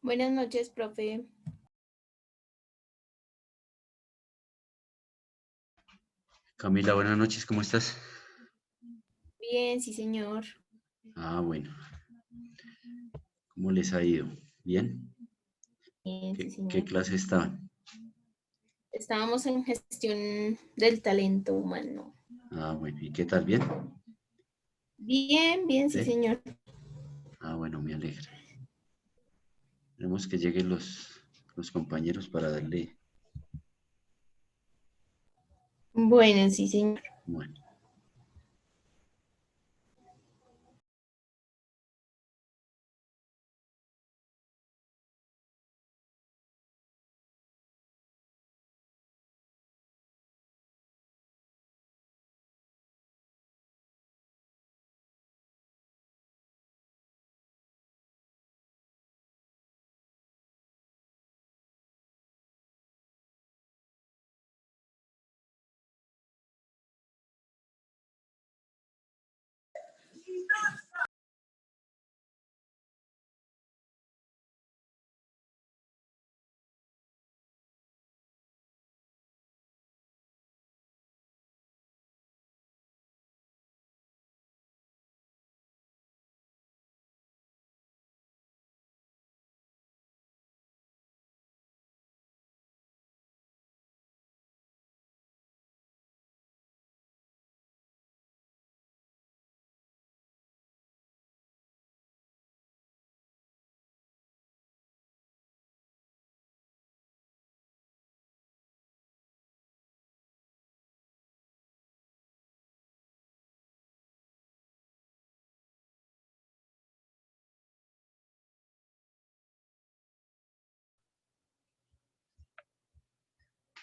Buenas noches, profe. Camila, buenas noches, ¿cómo estás? Bien, sí, señor. Ah, bueno, ¿cómo les ha ido? ¿Bien? Bien, sí, ¿Qué señor. clase está? Estábamos en gestión del talento humano. Ah, bueno, ¿y qué tal? ¿Bien? Bien, bien, sí, ¿Sí? señor. Ah, bueno, me alegra. Tenemos que lleguen los compañeros para darle, Bueno, sí, señor. bueno.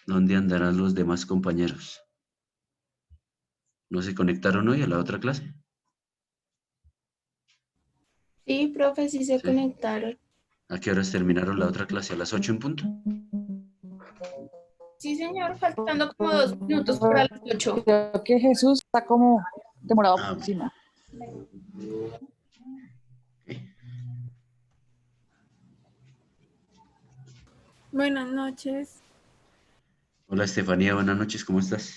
¿Dónde andarán los demás compañeros? ¿No se conectaron hoy a la otra clase? Sí, profe, sí se ¿Sí? conectaron. ¿A qué horas terminaron la otra clase? ¿A las 8 en punto? Sí, señor, faltando como 2 minutos para las 8. Creo que Jesús está como demorado Ah, por bueno. encima. Ok. Buenas noches. Hola Estefanía, buenas noches, ¿cómo estás?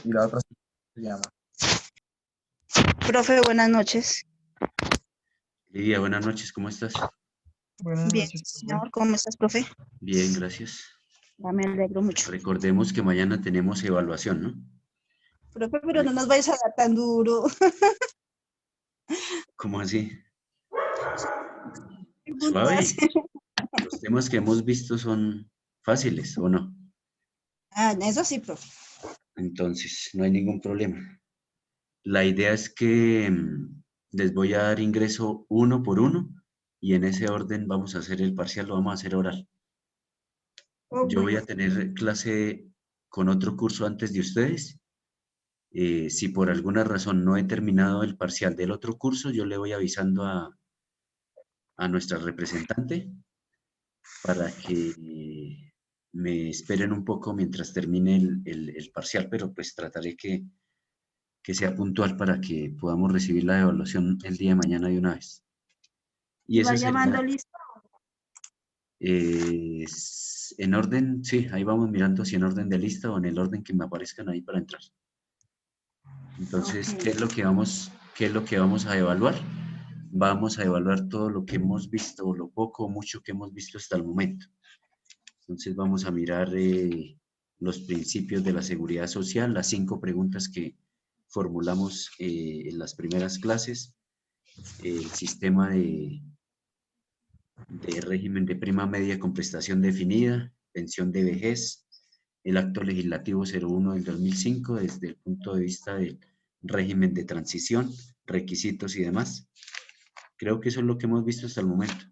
Y la otra se llama. Profe, buenas noches. Lidia, buenas noches, ¿cómo estás? Buenas Bien, noches, profe. señor, ¿cómo estás, profe? Bien, gracias. Ya me alegro mucho. Recordemos que mañana tenemos evaluación, ¿no? Profe, pero no nos vayas a dar tan duro. ¿Cómo así? Preguntas. Suave. Los temas que hemos visto son fáciles, ¿o no? Ah, eso sí, profe. Entonces, no hay ningún problema. La idea es que les voy a dar ingreso uno por uno y en ese orden vamos a hacer el parcial, lo vamos a hacer oral. Yo voy a tener clase con otro curso antes de ustedes. Si por alguna razón no he terminado el parcial del otro curso, yo le voy avisando a nuestra representante para que me esperen un poco mientras termine el parcial, pero pues trataré que sea puntual para que podamos recibir la evaluación el día de mañana de una vez. Y ¿Y va esa llamando sería, listo? en orden, sí, ahí vamos mirando si en orden de lista o en el orden que me aparezcan ahí para entrar. Entonces, Ok. qué es lo que vamos a evaluar? Vamos a evaluar todo lo que hemos visto, o lo poco o mucho que hemos visto hasta el momento. Entonces, vamos a mirar los principios de la seguridad social, las 5 preguntas que formulamos en las primeras clases, el sistema de régimen de prima media con prestación definida, pensión de vejez, el acto legislativo 01 del 2005 desde el punto de vista del régimen de transición, requisitos y demás. Creo que eso es lo que hemos visto hasta el momento.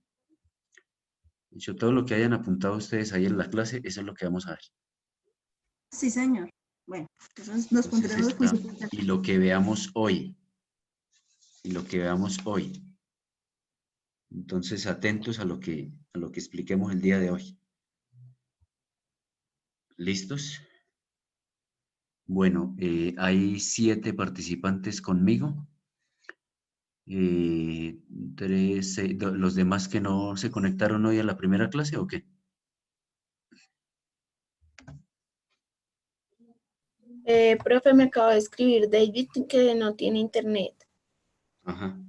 De hecho, todo lo que hayan apuntado ustedes ahí en la clase, eso es lo que vamos a ver. Sí, señor. Bueno, entonces nos pondremos Entonces, juicio. y lo que veamos hoy. Entonces, atentos a lo que expliquemos el día de hoy. ¿Listos? Bueno, hay 7 participantes conmigo. 3, los demás que no se conectaron hoy a la primera clase, ¿o qué? Profe, me acaba de escribir David que no tiene internet, Ajá.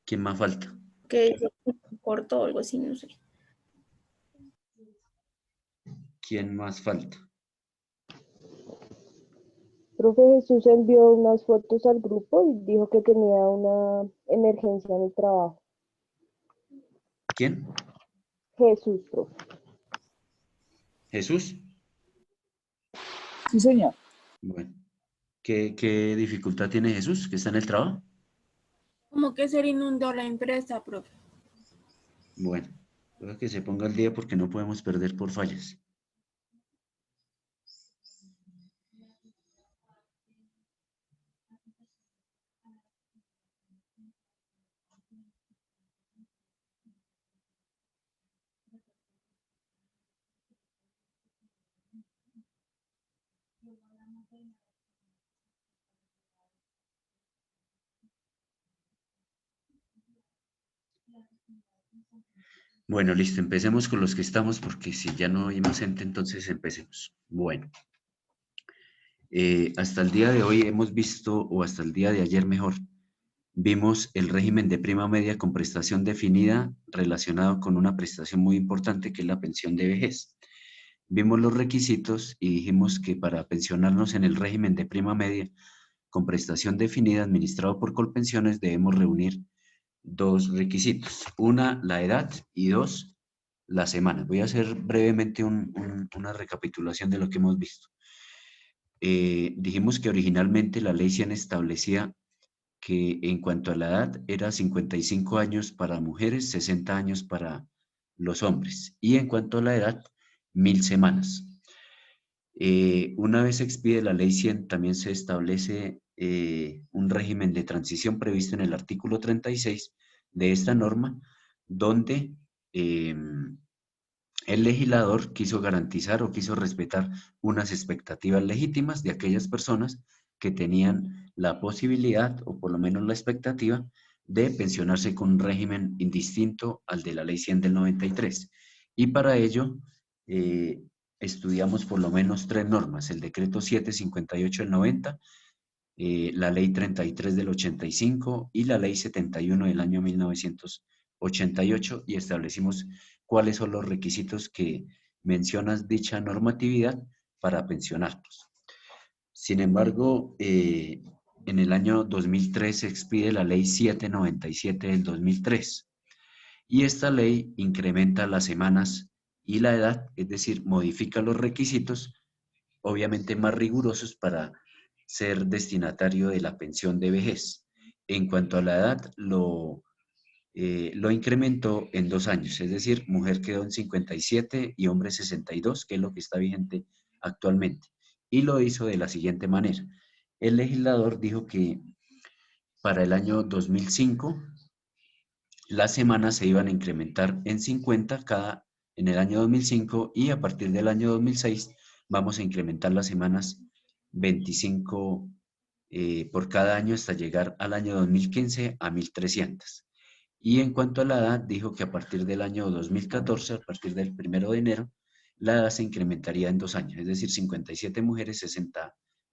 ¿Quién más falta? que dice que corto o algo así, no sé. ¿Quién más falta? Profe Jesús envió unas fotos al grupo y dijo que tenía una emergencia en el trabajo. ¿Quién? Jesús, profe. ¿Jesús? Sí, señor. Bueno. ¿Qué dificultad tiene Jesús? ¿Que está en el trabajo? Como que se le inundó la empresa, profe. Bueno, puede que se ponga al día porque no podemos perder por fallas. Bueno, listo, empecemos con los que estamos porque si ya no hay más gente, entonces empecemos. Bueno, hasta el día de hoy hemos visto, o hasta el día de ayer mejor, vimos el régimen de prima media con prestación definida relacionado con una prestación muy importante que es la pensión de vejez. Vimos los requisitos y dijimos que para pensionarnos en el régimen de prima media con prestación definida administrado por Colpensiones debemos reunir 2 requisitos. Una, la edad y 2, la semana. Voy a hacer brevemente una recapitulación de lo que hemos visto. Dijimos que originalmente la ley 100 establecía que en cuanto a la edad era 55 años para mujeres, 60 años para los hombres. Y en cuanto a la edad, 1000 semanas. Una vez se expide la ley 100, también se establece un régimen de transición previsto en el artículo 36 de esta norma, donde el legislador quiso garantizar o quiso respetar unas expectativas legítimas de aquellas personas que tenían la posibilidad, o por lo menos la expectativa, de pensionarse con un régimen indistinto al de la ley 100 del 93. Y para ello estudiamos por lo menos 3 normas, el decreto 758 del 90, la ley 33 del 85 y la ley 71 del año 1988, y establecimos cuáles son los requisitos que mencionas dicha normatividad para pensionarnos. Sin embargo, en el año 2003 se expide la ley 797 del 2003, y esta ley incrementa las semanas y la edad, es decir, modifica los requisitos, obviamente más rigurosos para ser destinatario de la pensión de vejez. En cuanto a la edad, lo incrementó en 2 años, es decir, mujer quedó en 57 y hombre 62, que es lo que está vigente actualmente. Y lo hizo de la siguiente manera. El legislador dijo que para el año 2005 las semanas se iban a incrementar en 50 en el año 2005, y a partir del año 2006 vamos a incrementar las semanas 25 por cada año hasta llegar al año 2015 a 1.300. Y en cuanto a la edad, dijo que a partir del año 2014, a partir del 1 de enero, la edad se incrementaría en 2 años, es decir, 57 mujeres,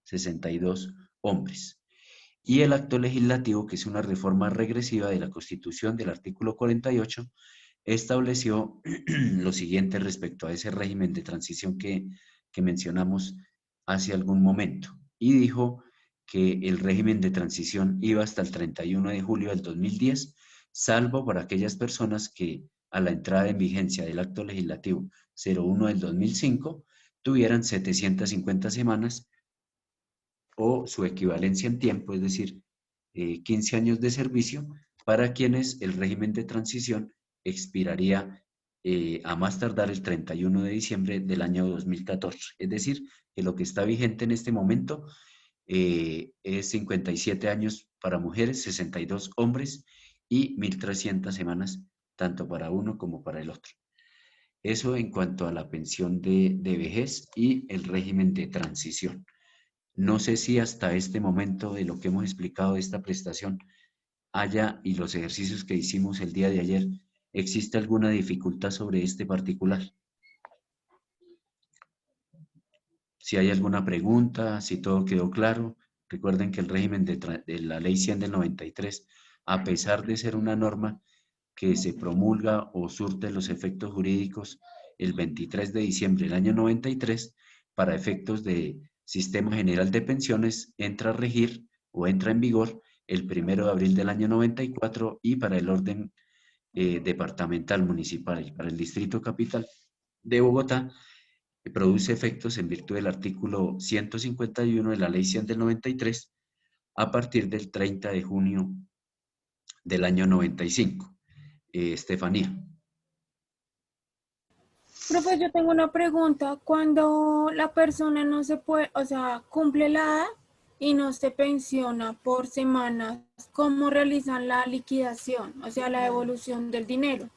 62 hombres. Y el acto legislativo, que es una reforma regresiva de la Constitución del artículo 48, estableció lo siguiente respecto a ese régimen de transición que mencionamos hace algún momento, y dijo que el régimen de transición iba hasta el 31 de julio del 2010, salvo para aquellas personas que a la entrada en vigencia del acto legislativo 01 del 2005 tuvieran 750 semanas o su equivalencia en tiempo, es decir, 15 años de servicio, para quienes el régimen de transición expiraría a más tardar el 31 de diciembre del año 2014. Es decir, que lo que está vigente en este momento es 57 años para mujeres, 62 hombres y 1.300 semanas tanto para uno como para el otro. Eso en cuanto a la pensión de vejez y el régimen de transición. No sé si hasta este momento de lo que hemos explicado de esta prestación haya, y los ejercicios que hicimos el día de ayer, existe alguna dificultad sobre este particular. Si hay alguna pregunta, si todo quedó claro, recuerden que el régimen de la ley 100 del 93, a pesar de ser una norma que se promulga o surte los efectos jurídicos el 23 de diciembre del año 93, para efectos de Sistema General de Pensiones, entra a regir o entra en vigor el 1 de abril del año 94, y para el orden departamental municipal y para el Distrito Capital de Bogotá, produce efectos en virtud del artículo 151 de la Ley 100 del 93 a partir del 30 de junio del año 95. Estefanía. Profe, yo tengo una pregunta. Cuando la persona no se puede, o sea, cumple la edad y no se pensiona por semanas, ¿cómo realizan la liquidación? O sea, la devolución del dinero.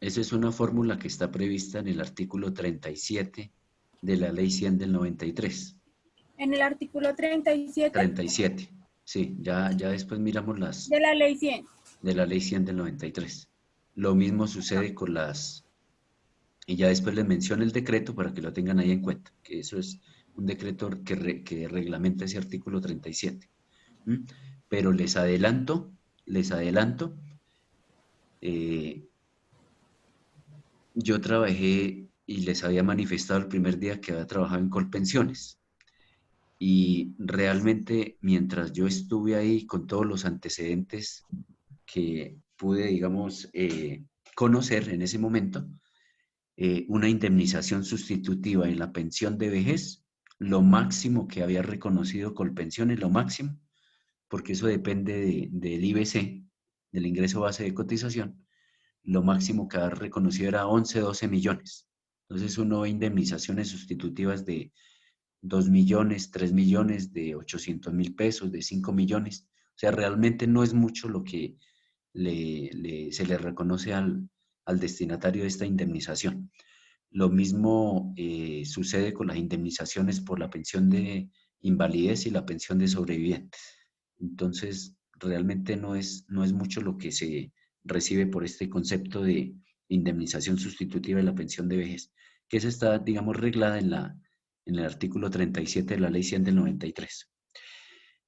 Esa es una fórmula que está prevista en el artículo 37 de la Ley 100 del 93. En el artículo 37. 37, sí, ya después miramos las... De la ley 100. De la Ley 100 del 93. Lo mismo sucede con las... Y ya después les menciono el decreto para que lo tengan ahí en cuenta, que eso es un decreto que reglamenta ese artículo 37. Pero les adelanto, yo trabajé y les había manifestado el primer día que había trabajado en Colpensiones. Y realmente, mientras yo estuve ahí con todos los antecedentes que pude, digamos, conocer en ese momento, una indemnización sustitutiva en la pensión de vejez, lo máximo que había reconocido Colpensiones, lo máximo, porque eso depende del IBC, del ingreso base de cotización, lo máximo que había reconocido era 11, 12 millones. Entonces uno ve indemnizaciones sustitutivas de 2 millones, 3 millones, de 800,000 pesos, de 5 millones. O sea, realmente no es mucho lo que se le reconoce al destinatario de esta indemnización. Lo mismo sucede con las indemnizaciones por la pensión de invalidez y la pensión de sobreviviente. Entonces, realmente no es mucho lo que se recibe por este concepto de indemnización sustitutiva de la pensión de vejez. que esa está, digamos, reglada en el artículo 37 de la Ley 100 del 93.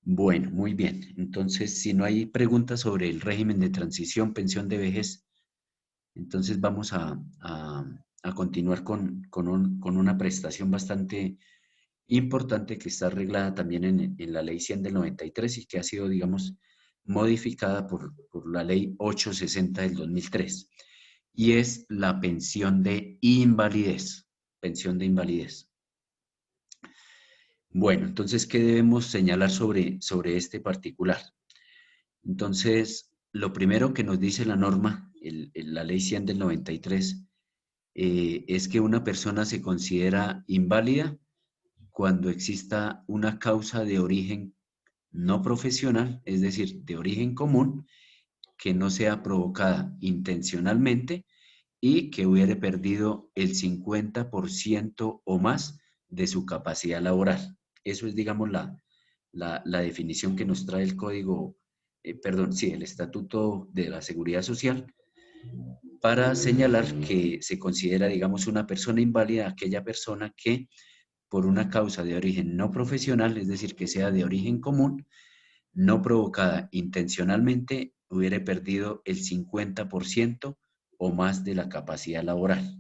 Bueno, muy bien. Entonces, si no hay preguntas sobre el régimen de transición, pensión de vejez, entonces vamos a continuar con una prestación bastante importante que está arreglada también en la Ley 100 del 93 y que ha sido, digamos, modificada por la Ley 860 del 2003. Y es la pensión de invalidez. Pensión de invalidez. Bueno, entonces, ¿qué debemos señalar sobre este particular? Entonces, lo primero que nos dice la norma, la Ley 100 del 93, es que una persona se considera inválida cuando exista una causa de origen no profesional, es decir, de origen común, que no sea provocada intencionalmente y que hubiere perdido el 50% o más de su capacidad laboral. Eso es, digamos, la definición que nos trae el Código, el Estatuto de la Seguridad Social, para señalar que se considera, digamos, una persona inválida aquella persona que por una causa de origen no profesional, es decir, que sea de origen común, no provocada intencionalmente, hubiere perdido el 50% o más de la capacidad laboral.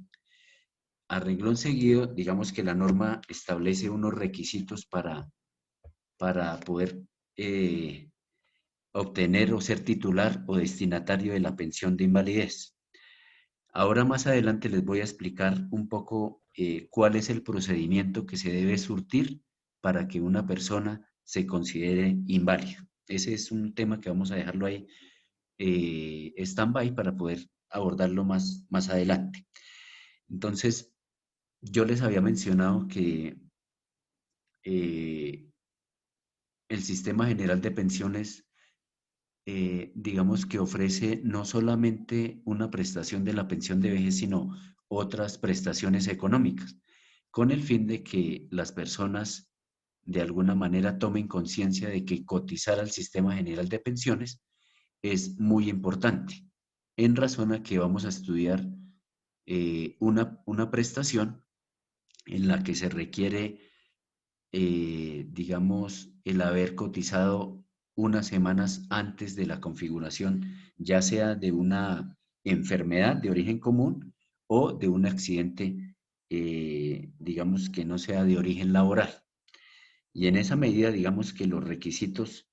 A renglón seguido, digamos que la norma establece unos requisitos para poder obtener o ser titular o destinatario de la pensión de invalidez. Ahora más adelante les voy a explicar un poco cuál es el procedimiento que se debe surtir para que una persona se considere inválida. Ese es un tema que vamos a dejarlo ahí stand-by para poder abordarlo más adelante. Entonces, yo les había mencionado que el Sistema General de Pensiones, digamos que ofrece no solamente una prestación de la pensión de vejez, sino otras prestaciones económicas, con el fin de que las personas de alguna manera tomen conciencia de que cotizar al Sistema General de Pensiones es muy importante, en razón a que vamos a estudiar una prestación en la que se requiere, digamos, el haber cotizado unas semanas antes de la configuración, ya sea de una enfermedad de origen común o de un accidente, digamos, que no sea de origen laboral. Y en esa medida, digamos que los requisitos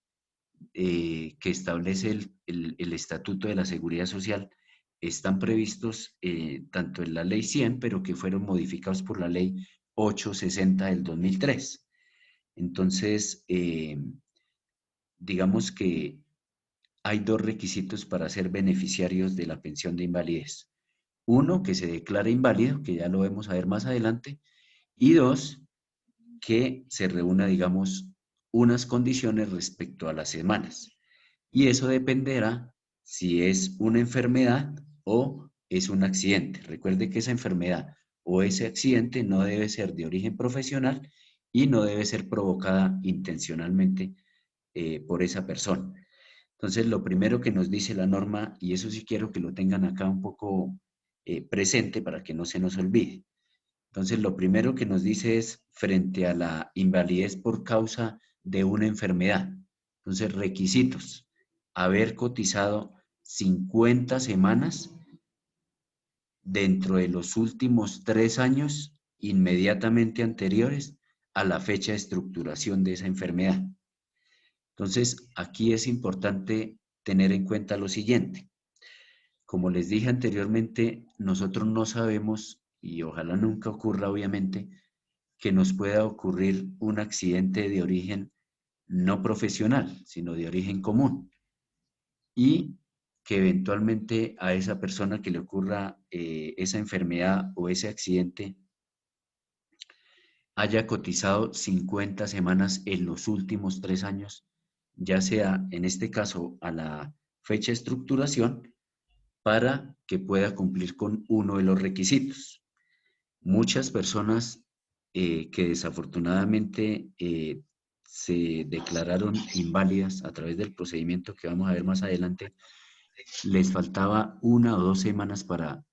que establece el Estatuto de la Seguridad Social están previstos tanto en la Ley 100, pero que fueron modificados por la Ley 860 del 2003. Entonces, digamos que hay dos requisitos para ser beneficiarios de la pensión de invalidez. Uno, que se declare inválido, que ya lo vamos a ver más adelante, y dos, que se reúna, digamos, unas condiciones respecto a las semanas. Y eso dependerá si es una enfermedad o es un accidente. Recuerde que esa enfermedad o ese accidente no debe ser de origen profesional y no debe ser provocada intencionalmente por esa persona. Entonces, lo primero que nos dice la norma, y eso sí quiero que lo tengan acá un poco presente para que no se nos olvide. Entonces, lo primero que nos dice es frente a la invalidez por causa de una enfermedad. Entonces, requisitos: haber cotizado 50 semanas dentro de los últimos 3 años inmediatamente anteriores a la fecha de estructuración de esa enfermedad. Entonces, aquí es importante tener en cuenta lo siguiente. Como les dije anteriormente, nosotros no sabemos, y ojalá nunca ocurra obviamente, que nos pueda ocurrir un accidente de origen no profesional, sino de origen común. Y que eventualmente a esa persona que le ocurra esa enfermedad o ese accidente haya cotizado 50 semanas en los últimos 3 años, ya sea en este caso a la fecha de estructuración, para que pueda cumplir con uno de los requisitos. Muchas personas que desafortunadamente se declararon inválidas a través del procedimiento que vamos a ver más adelante, les faltaba 1 o 2 semanas para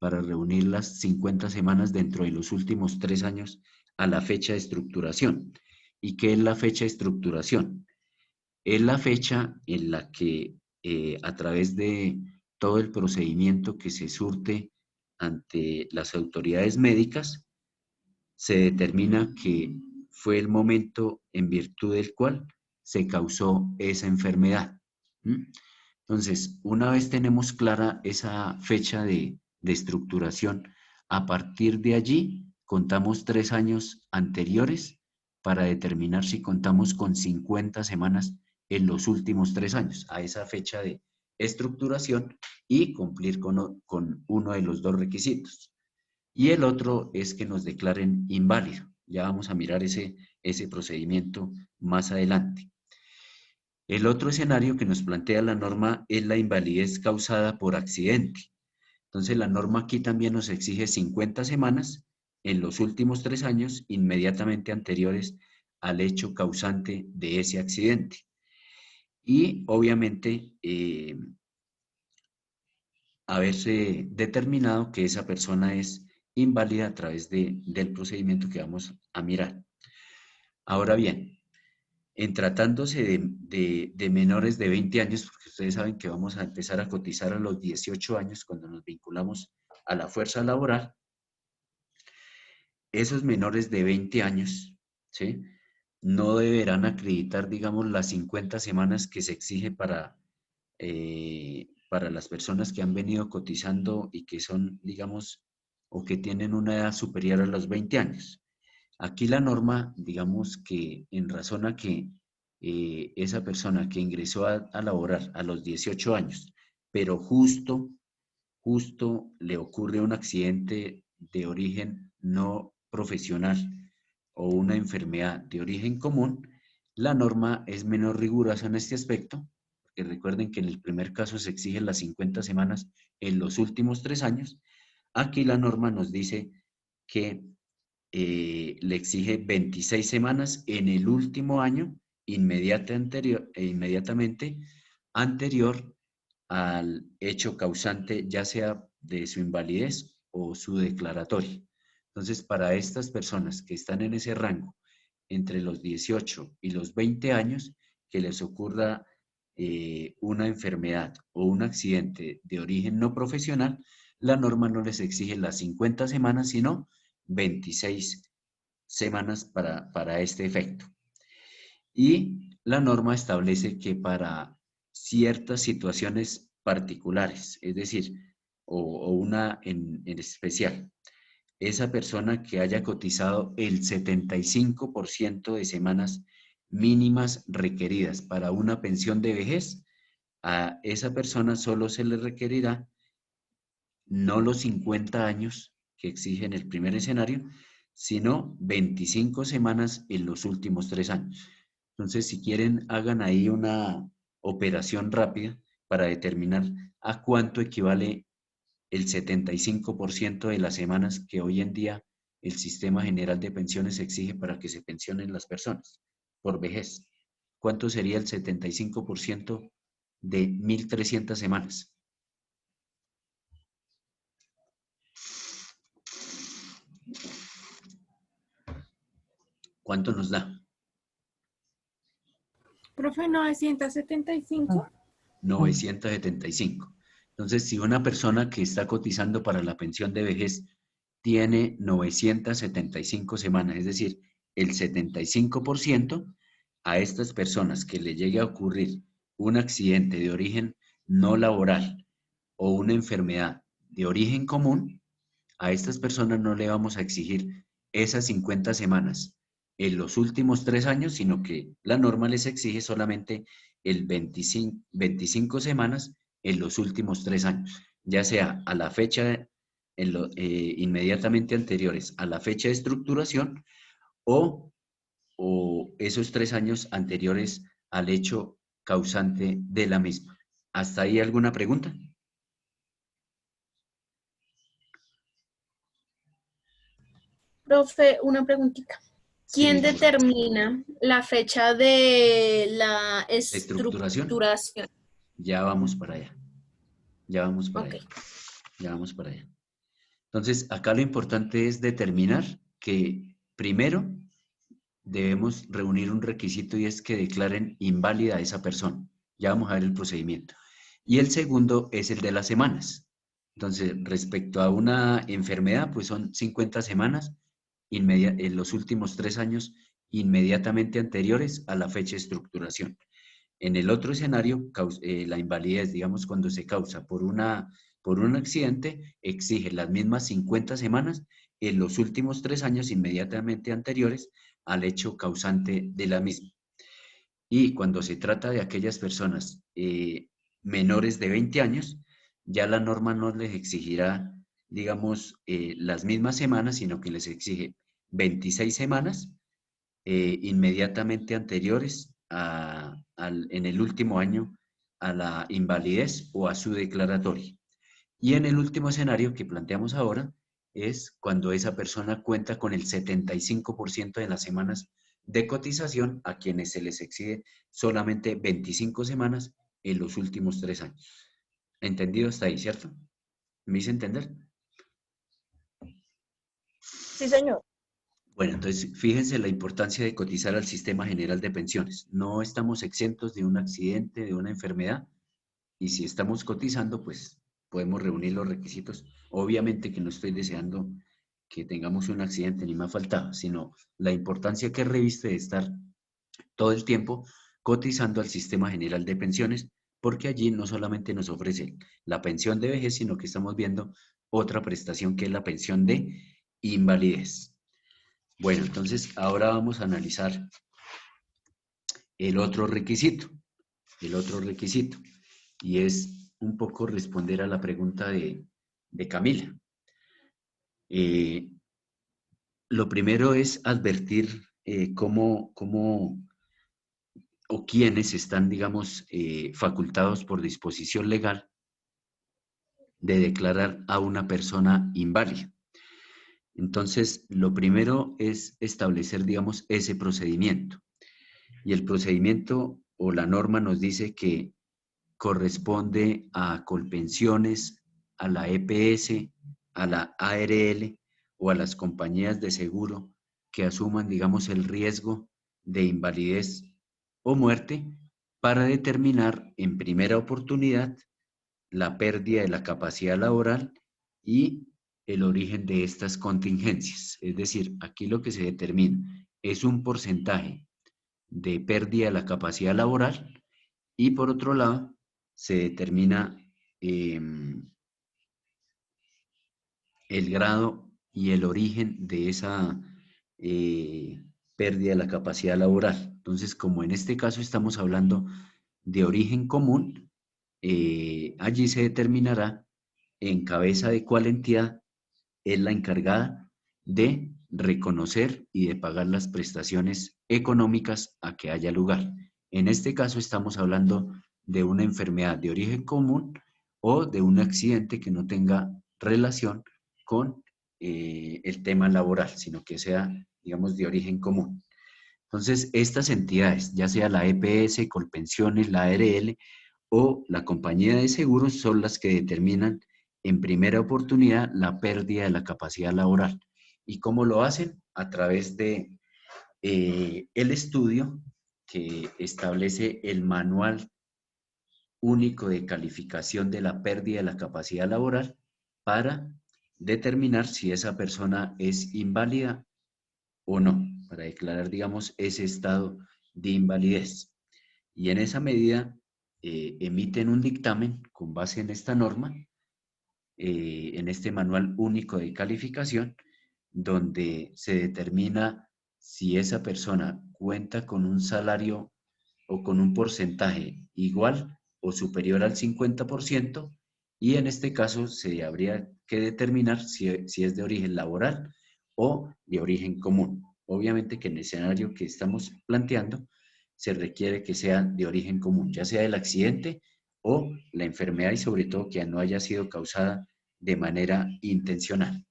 para reunir las 50 semanas dentro de los últimos 3 años a la fecha de estructuración. ¿Y qué es la fecha de estructuración? Es la fecha en la que a través de todo el procedimiento que se surte ante las autoridades médicas, se determina que fue el momento en virtud del cual se causó esa enfermedad. Entonces, una vez tenemos clara esa fecha de estructuración, a partir de allí contamos 3 años anteriores para determinar si contamos con 50 semanas en los últimos 3 años, a esa fecha de estructuración y cumplir con uno de los 2 requisitos. Y el otro es que nos declaren inválido. Ya vamos a mirar ese procedimiento más adelante. El otro escenario que nos plantea la norma es la invalidez causada por accidente. Entonces la norma aquí también nos exige 50 semanas en los últimos 3 años inmediatamente anteriores al hecho causante de ese accidente. Y obviamente haberse determinado que esa persona es inválida a través del procedimiento que vamos a mirar. Ahora bien, en tratándose de menores de 20 años, porque ustedes saben que vamos a empezar a cotizar a los 18 años cuando nos vinculamos a la fuerza laboral, esos menores de 20 años, ¿sí?, no deberán acreditar, digamos, las 50 semanas que se exige para las personas que han venido cotizando y que son, digamos, o que tienen una edad superior a los 20 años. Aquí la norma, digamos que en razón a que esa persona que ingresó a laborar a los 18 años, pero justo le ocurre un accidente de origen no profesional o una enfermedad de origen común, la norma es menos rigurosa en este aspecto, porque recuerden que en el primer caso se exigen las 50 semanas en los últimos 3 años. Aquí la norma nos dice que le exige 26 semanas en el último año inmediatamente anterior al hecho causante, ya sea de su invalidez o su declaratoria. Entonces, para estas personas que están en ese rango entre los 18 y los 20 años, que les ocurra una enfermedad o un accidente de origen no profesional, la norma no les exige las 50 semanas, sino 26 semanas para este efecto. Y la norma establece que para ciertas situaciones particulares, es decir, o una en especial, esa persona que haya cotizado el 75% de semanas mínimas requeridas para una pensión de vejez, a esa persona solo se le requerirá no los 50 años que exige en el primer escenario, sino 25 semanas en los últimos 3 años. Entonces, si quieren, hagan ahí una operación rápida para determinar a cuánto equivale el 75% de las semanas que hoy en día el Sistema General de Pensiones exige para que se pensionen las personas por vejez. ¿Cuánto sería el 75% de 1.300 semanas? ¿Cuánto nos da? Profe, 975. 975. Entonces, si una persona que está cotizando para la pensión de vejez tiene 975 semanas, es decir, el 75%, a estas personas que le llegue a ocurrir un accidente de origen no laboral o una enfermedad de origen común, a estas personas no le vamos a exigir esas 50 semanas en los últimos 3 años, sino que la norma les exige solamente el 25 semanas en los últimos 3 años, ya sea a la fecha inmediatamente anteriores a la fecha de estructuración o esos 3 años anteriores al hecho causante de la misma. ¿Hasta ahí alguna pregunta? Profe, una preguntita. ¿Quién Sí, determina la fecha de la ¿estructuración? estructuración? Ya vamos para allá. Ya vamos para Ok. allá. Ya vamos para allá. Entonces, acá lo importante es determinar que primero debemos reunir un requisito y es que declaren inválida a esa persona. Ya vamos a ver el procedimiento. Y el segundo es el de las semanas. Entonces, respecto a una enfermedad, pues son 50 semanas en los últimos 3 años inmediatamente anteriores a la fecha de estructuración. En el otro escenario, la invalidez, digamos, cuando se causa por un accidente, exige las mismas 50 semanas en los últimos 3 años inmediatamente anteriores al hecho causante de la misma. Y cuando se trata de aquellas personas menores de 20 años, ya la norma no les exigirá, digamos, las mismas semanas, sino que les exige 26 semanas inmediatamente anteriores en el último año a la invalidez o a su declaratoria. Y en el último escenario que planteamos ahora es cuando esa persona cuenta con el 75% de las semanas de cotización a quienes se les exige solamente 25 semanas en los últimos 3 años. ¿Entendido hasta ahí, cierto? ¿Me hice entender? Sí, señor. Bueno, entonces fíjense la importancia de cotizar al Sistema General de Pensiones. No estamos exentos de un accidente, de una enfermedad, y si estamos cotizando, pues podemos reunir los requisitos. Obviamente que no estoy deseando que tengamos un accidente, ni más faltaba, sino la importancia que reviste de estar todo el tiempo cotizando al Sistema General de Pensiones, porque allí no solamente nos ofrece la pensión de vejez, sino que estamos viendo otra prestación que es la pensión de invalidez. Bueno, entonces ahora vamos a analizar el otro requisito, y es un poco responder a la pregunta de Camila. Lo primero es advertir cómo o quiénes están, digamos, facultados por disposición legal de declarar a una persona inválida. Entonces, lo primero es establecer, digamos, ese procedimiento. Y el procedimiento o la norma nos dice que corresponde a Colpensiones, a la EPS, a la ARL o a las compañías de seguro que asuman, digamos, el riesgo de invalidez o muerte para determinar en primera oportunidad la pérdida de la capacidad laboral y el origen de estas contingencias. Es decir, aquí lo que se determina es un porcentaje de pérdida de la capacidad laboral y por otro lado se determina el grado y el origen de esa pérdida de la capacidad laboral. Entonces, como en este caso estamos hablando de origen común, allí se determinará en cabeza de cuál entidad es la encargada de reconocer y de pagar las prestaciones económicas a que haya lugar. En este caso estamos hablando de una enfermedad de origen común o de un accidente que no tenga relación con el tema laboral, sino que sea, digamos, de origen común. Entonces, estas entidades, ya sea la EPS, Colpensiones, la ARL o la compañía de seguros, son las que determinan en primera oportunidad la pérdida de la capacidad laboral. ¿Y cómo lo hacen? A través de el estudio que establece el Manual Único de Calificación de la Pérdida de la Capacidad Laboral para determinar si esa persona es inválida o no, para declarar, digamos, ese estado de invalidez. Y en esa medida emiten un dictamen con base en esta norma, en este Manual Único de Calificación, donde se determina si esa persona cuenta con un salario o con un porcentaje igual o superior al 50%, y en este caso se habría que determinar si es de origen laboral o de origen común. Obviamente que en el escenario que estamos planteando se requiere que sea de origen común, ya sea el accidente o la enfermedad y sobre todo que no haya sido causada de manera intencional.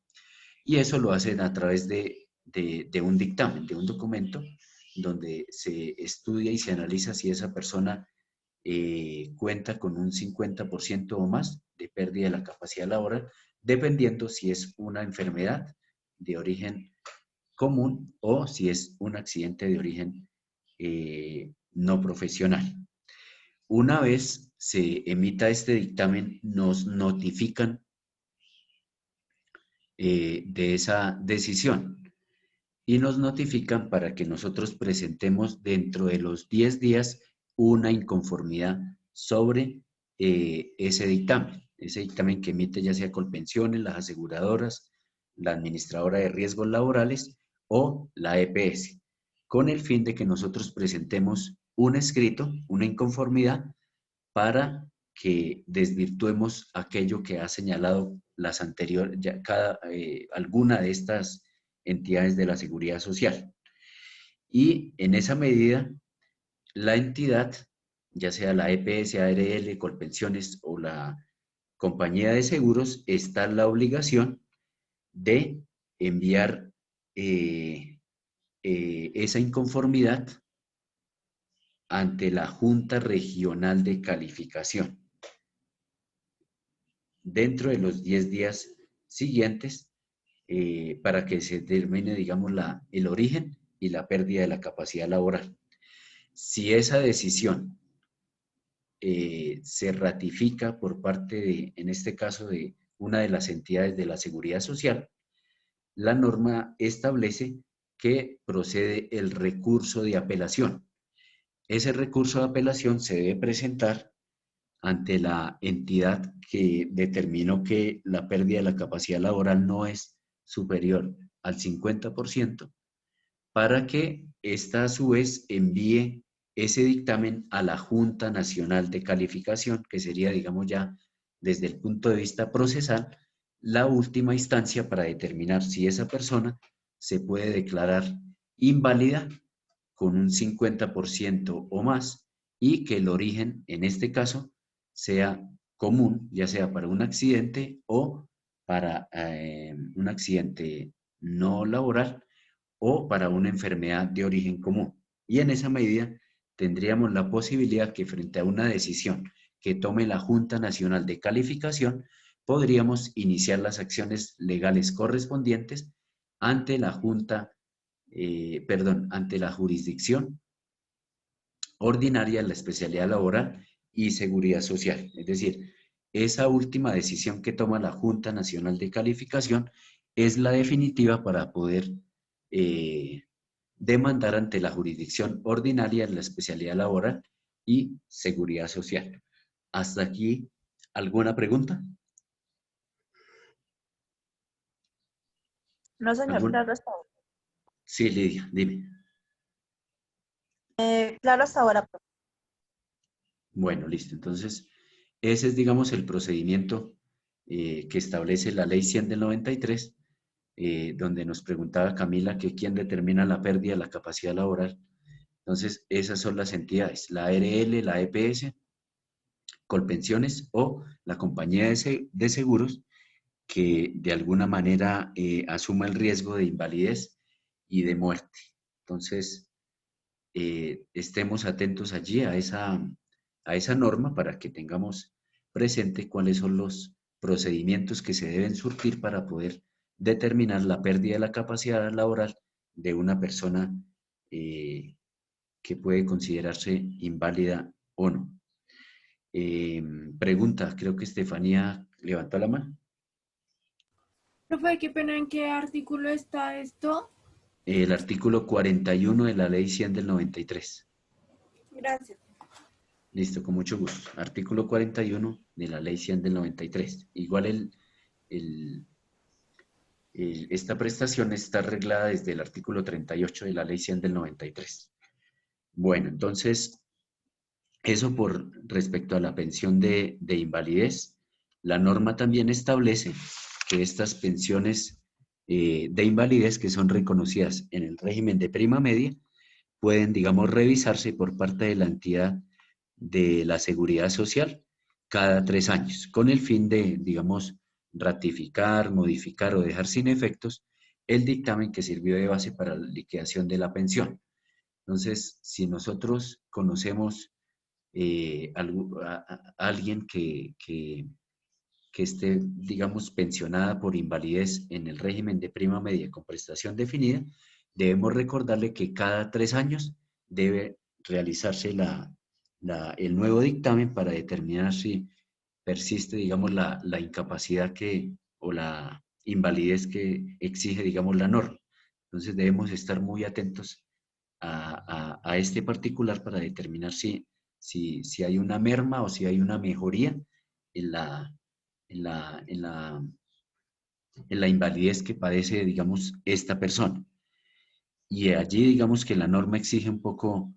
Y eso lo hacen a través de un dictamen, de un documento donde se estudia y se analiza si esa persona cuenta con un 50% o más de pérdida de la capacidad laboral, dependiendo si es una enfermedad de origen común o si es un accidente de origen no profesional. Una vez se emita este dictamen, nos notifican de esa decisión y nos notifican para que nosotros presentemos dentro de los 10 días una inconformidad sobre ese dictamen que emite ya sea Colpensiones, las aseguradoras, la administradora de riesgos laborales o la EPS, con el fin de que nosotros presentemos un escrito, una inconformidad, para que desvirtuemos aquello que ha señalado las anteriores, alguna de estas entidades de la Seguridad Social. Y en esa medida, la entidad, ya sea la EPS, ARL, Colpensiones o la compañía de seguros, está en la obligación de enviar esa inconformidad ante la Junta Regional de Calificación dentro de los 10 días siguientes para que se determine, digamos, el origen y la pérdida de la capacidad laboral. Si esa decisión se ratifica por parte de, en este caso, de una de las entidades de la Seguridad Social, la norma establece que procede el recurso de apelación. Ese recurso de apelación se debe presentar ante la entidad que determinó que la pérdida de la capacidad laboral no es superior al 50%, para que ésta a su vez envíe ese dictamen a la Junta Nacional de Calificación, que sería, digamos ya, desde el punto de vista procesal, la última instancia para determinar si esa persona se puede declarar inválida con un 50% o más y que el origen, en este caso, sea común, ya sea para un accidente o para un accidente no laboral o para una enfermedad de origen común. Y en esa medida tendríamos la posibilidad que frente a una decisión que tome la Junta Nacional de Calificación, podríamos iniciar las acciones legales correspondientes ante la ante la jurisdicción ordinaria en la especialidad laboral y seguridad social. Es decir, esa última decisión que toma la Junta Nacional de Calificación es la definitiva para poder demandar ante la jurisdicción ordinaria en la especialidad laboral y seguridad social. ¿Hasta aquí alguna pregunta? No, señor, claro hasta ahora. Sí, Lidia, dime. Claro hasta ahora. Bueno, listo. Entonces, ese es, digamos, el procedimiento que establece la Ley 100 del 93, donde nos preguntaba Camila que quién determina la pérdida de la capacidad laboral. Entonces, esas son las entidades, la ARL, la EPS, Colpensiones o la compañía de seguros que de alguna manera asuma el riesgo de invalidez y de muerte. Entonces, estemos atentos allí a esa norma para que tengamos presente cuáles son los procedimientos que se deben surtir para poder determinar la pérdida de la capacidad laboral de una persona que puede considerarse inválida o no. Pregunta, creo que Estefanía levantó la mano. Profe, qué pena, ¿en qué artículo está esto? El artículo 41 de la Ley 100 del 93. Gracias. Listo, con mucho gusto. Artículo 41 de la Ley 100 del 93. Igual esta prestación está arreglada desde el artículo 38 de la Ley 100 del 93. Bueno, entonces, eso por respecto a la pensión de invalidez. La norma también establece que estas pensiones de invalidez que son reconocidas en el régimen de prima media pueden, digamos, revisarse por parte de la entidad de la Seguridad Social cada 3 años, con el fin de, digamos, ratificar, modificar o dejar sin efectos el dictamen que sirvió de base para la liquidación de la pensión. Entonces, si nosotros conocemos a alguien que que esté, digamos, pensionada por invalidez en el régimen de prima media con prestación definida, debemos recordarle que cada 3 años debe realizarse el nuevo dictamen para determinar si persiste, digamos, la incapacidad o la invalidez que exige, digamos, la norma. Entonces debemos estar muy atentos a este particular para determinar si hay una merma o si hay una mejoría en la invalidez que padece, digamos, esta persona. Y allí, digamos, que la norma exige un poco,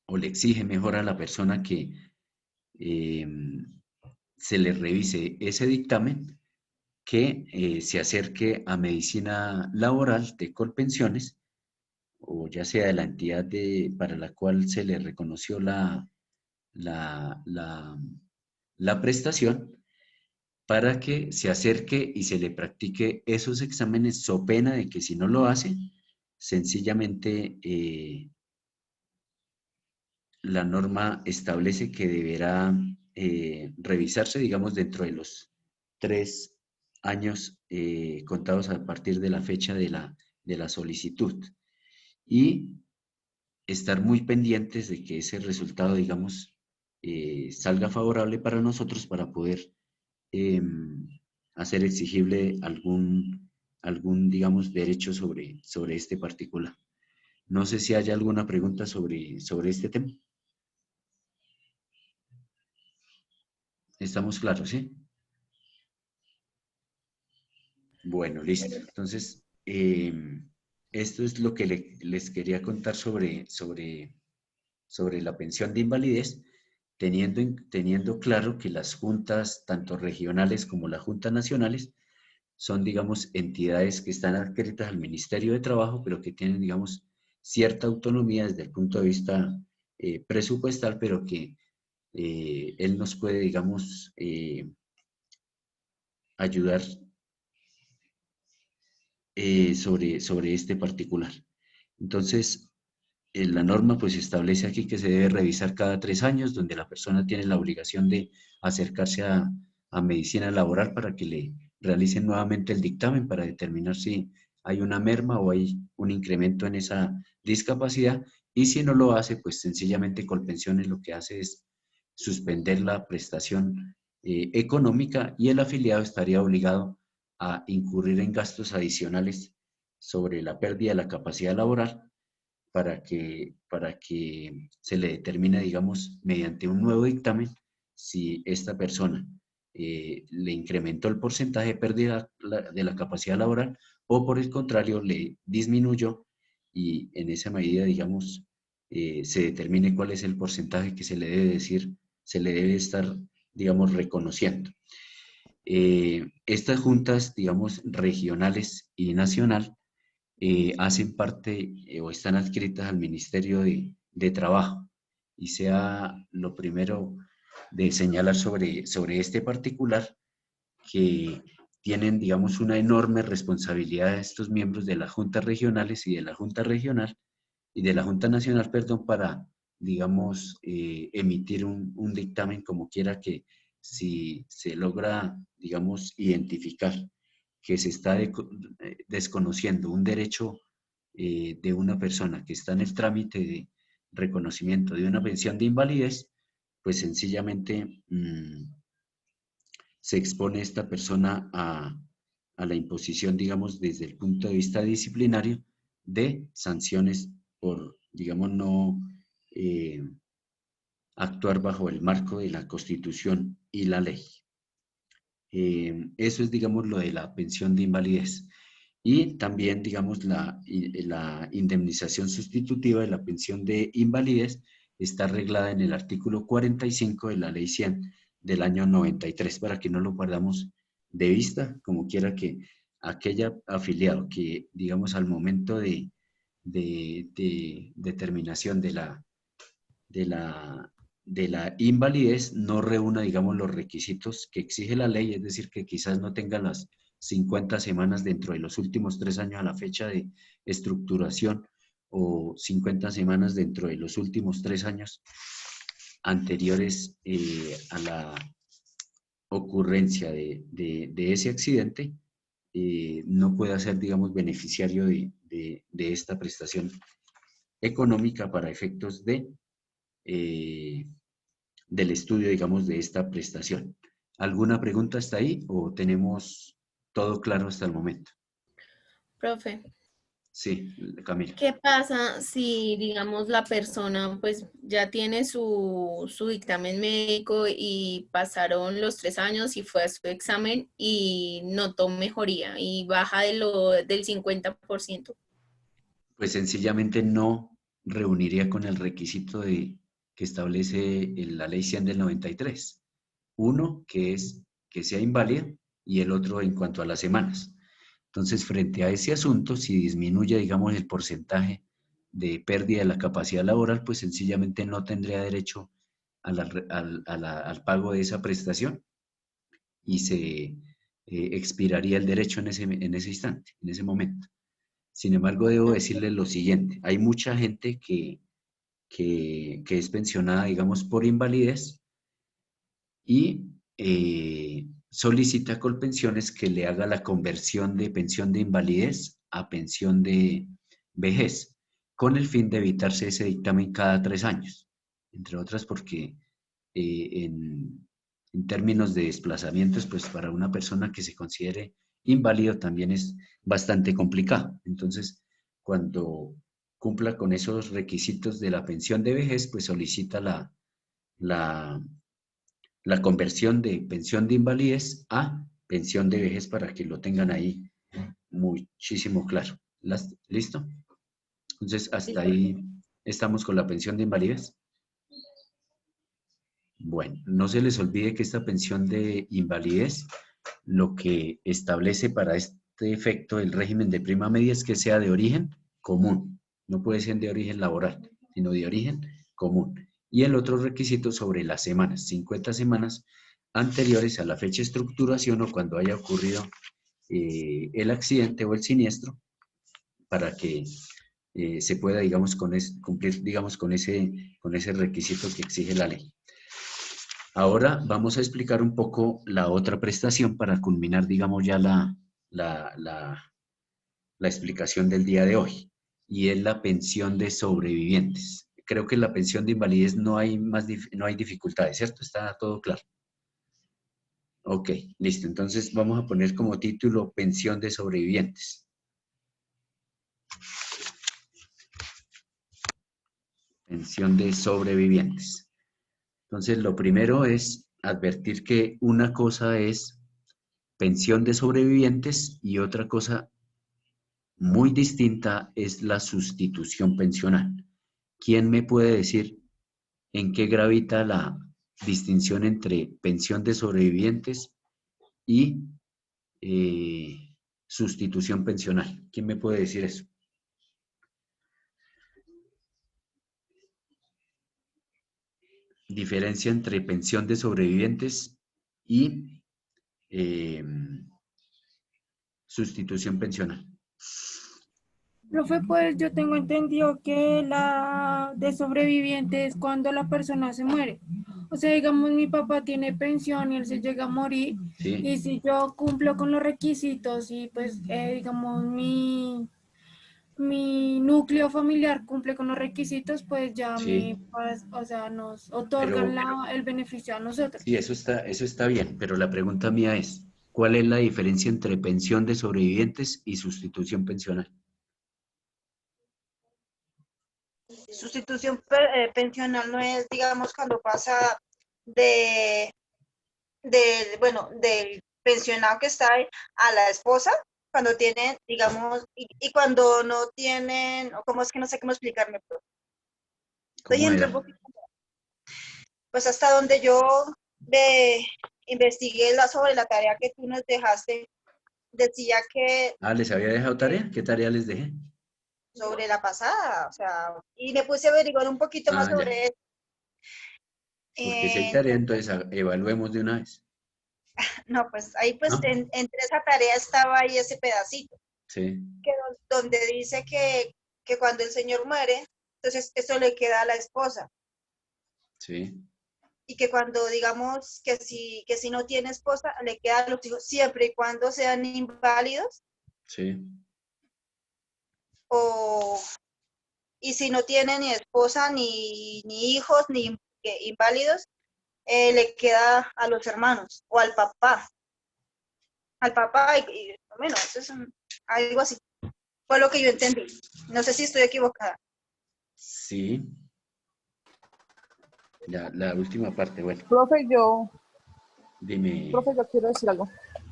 o le exige mejor a la persona que se le revise ese dictamen, que se acerque a medicina laboral de Colpensiones, o ya sea de la entidad para la cual se le reconoció la prestación, para que se acerque y se le practique esos exámenes, so pena de que si no lo hace, sencillamente la norma establece que deberá revisarse, digamos, dentro de los 3 años contados a partir de la fecha de la solicitud. Y estar muy pendientes de que ese resultado, digamos, salga favorable para nosotros para poder hacer exigible algún, digamos, derecho sobre este particular. No sé si hay alguna pregunta sobre este tema. ¿Estamos claros, sí? Bueno, listo. Entonces, esto es lo que les quería contar sobre la pensión de invalidez, teniendo claro que las juntas, tanto regionales como las juntas nacionales, son, digamos, entidades que están adscritas al Ministerio de Trabajo, pero que tienen, digamos, cierta autonomía desde el punto de vista presupuestal, pero que él nos puede, digamos, ayudar sobre este particular. Entonces, la norma pues establece aquí que se debe revisar cada 3 años, donde la persona tiene la obligación de acercarse a medicina laboral para que le realicen nuevamente el dictamen para determinar si hay una merma o hay un incremento en esa discapacidad, y si no lo hace, pues sencillamente Colpensiones lo que hace es suspender la prestación económica, y el afiliado estaría obligado a incurrir en gastos adicionales sobre la pérdida de la capacidad laboral para que se le determine, digamos, mediante un nuevo dictamen, si esta persona le incrementó el porcentaje de pérdida de la capacidad laboral o por el contrario le disminuyó, y en esa medida, digamos, se determine cuál es el porcentaje que se le debe estar, digamos, reconociendo. Estas juntas, digamos, regionales y nacional, hacen parte o están adscritas al Ministerio de Trabajo, y sea lo primero de señalar sobre este particular, que tienen, digamos, una enorme responsabilidad estos miembros de las juntas regionales y de la Junta Regional y de la Junta Nacional, perdón, para, digamos, emitir un dictamen como quiera, que si se logra, digamos, identificar que se está desconociendo un derecho de una persona que está en el trámite de reconocimiento de una pensión de invalidez, pues sencillamente se expone esta persona a la imposición, digamos, desde el punto de vista disciplinario, de sanciones por, digamos, no actuar bajo el marco de la Constitución y la ley. Eso es, digamos, lo de la pensión de invalidez. Y también, digamos, la indemnización sustitutiva de la pensión de invalidez está arreglada en el artículo 45 de la Ley 100 del año 93, para que no lo perdamos de vista, como quiera que aquella afiliado que, digamos, al momento de determinación de la invalidez no reúna, digamos, los requisitos que exige la ley, es decir, que quizás no tenga las 50 semanas dentro de los últimos 3 años a la fecha de estructuración, o 50 semanas dentro de los últimos 3 años anteriores ocurrencia de ese accidente, no pueda ser, digamos, beneficiario de esta prestación económica para efectos del estudio, digamos, de esta prestación. ¿Alguna pregunta hasta ahí o tenemos todo claro hasta el momento? Profe, Sí, Camila. ¿qué pasa si, digamos, la persona pues ya tiene su dictamen médico y pasaron los 3 años y fue a su examen y notó mejoría y baja del 50%? Pues sencillamente no reuniría con el requisito que establece la ley 100 del 93. Uno, que es que sea inválida, y el otro en cuanto a las semanas. Entonces, frente a ese asunto, si disminuye, digamos, el porcentaje de pérdida de la capacidad laboral, pues sencillamente no tendría derecho al pago de esa prestación y se expiraría el derecho en ese instante, en ese momento. Sin embargo, debo decirles lo siguiente, hay mucha gente que es pensionada, digamos, por invalidez y solicita Colpensiones que le haga la conversión de pensión de invalidez a pensión de vejez, con el fin de evitarse ese dictamen cada 3 años, entre otras porque en términos de desplazamientos, pues para una persona que se considere inválido también es bastante complicado. Entonces, cuando cumpla con esos requisitos de la pensión de vejez, pues solicita la conversión de pensión de invalidez a pensión de vejez para que lo tengan ahí muchísimo claro. ¿Listo? Entonces, hasta ahí estamos con la pensión de invalidez. Bueno, no se les olvide que esta pensión de invalidez lo que establece para este efecto el régimen de prima media es que sea de origen común. No puede ser de origen laboral, sino de origen común. Y el otro requisito sobre las semanas, 50 semanas anteriores a la fecha de estructuración o cuando haya ocurrido el accidente o el siniestro, para que se pueda, digamos, cumplir, digamos, con ese requisito que exige la ley. Ahora vamos a explicar un poco la otra prestación para culminar, digamos, ya la explicación del día de hoy, y es la pensión de sobrevivientes. Creo que en la pensión de invalidez no hay dificultades, ¿cierto? Está todo claro. Ok, listo. Entonces vamos a poner como título pensión de sobrevivientes. Pensión de sobrevivientes. Entonces, lo primero es advertir que una cosa es pensión de sobrevivientes y otra cosa muy distinta es la sustitución pensional. ¿Quién me puede decir en qué gravita la distinción entre pensión de sobrevivientes y sustitución pensional? ¿Quién me puede decir eso? Diferencia entre pensión de sobrevivientes y sustitución pensional. Profe, pues yo tengo entendido que la de sobreviviente es cuando la persona se muere. O sea, digamos, mi papá tiene pensión y él se llega a morir. Sí. Y si yo cumplo con los requisitos y pues, digamos, mi núcleo familiar cumple con los requisitos, pues ya Sí. o sea, nos otorgan el beneficio a nosotros. Sí, eso está bien, pero la pregunta mía es, ¿cuál es la diferencia entre pensión de sobrevivientes y sustitución pensional? Sustitución pensional no es, digamos, cuando pasa del pensionado que está ahí a la esposa, cuando tienen, digamos, y cuando no tienen, o cómo es que no sé cómo explicarme, pero estoy entre un poquito, pues hasta donde yo investigué sobre la tarea que tú nos dejaste, decía que... Ah, ¿les había dejado tarea? ¿Qué tarea les dejé? Sobre la pasada, o sea, y me puse a averiguar un poquito más sobre eso. Porque si hay tarea, entonces evaluemos de una vez. No, pues ahí pues ¿No? entre esa tarea estaba ahí ese pedacito. Sí. Donde dice que cuando el señor muere, entonces eso le queda a la esposa. Sí. y que cuando digamos que si no tiene esposa, le quedan los hijos siempre y cuando sean inválidos, Sí. y si no tiene ni esposa, ni hijos, ni inválidos, le queda a los hermanos o al papá. Al papá y bueno, eso es algo así. Fue lo que yo entendí. No sé si estoy equivocada. Sí. La última parte, bueno, Profe, yo dime, quiero decir algo.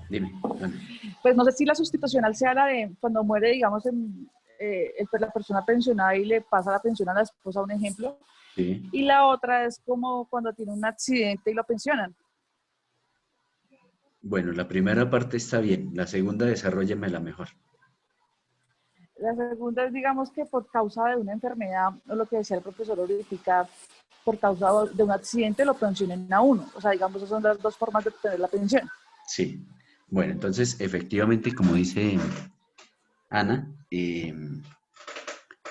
dime. Bueno, Pues no sé si la sustitucional sea la de cuando muere, digamos, pues la persona pensionada y le pasa la pensión a la esposa, un ejemplo. sí. Y la otra es como cuando tiene un accidente y lo pensionan. Bueno, la primera parte está bien, la segunda desarróllemela mejor. La segunda es, digamos, que por causa de una enfermedad, o lo que decía el profesor ahorita, por causa de un accidente lo pensionen a uno. O sea, digamos, esas son las dos formas de obtener la pensión. Sí. Bueno, entonces, efectivamente, como dice Ana,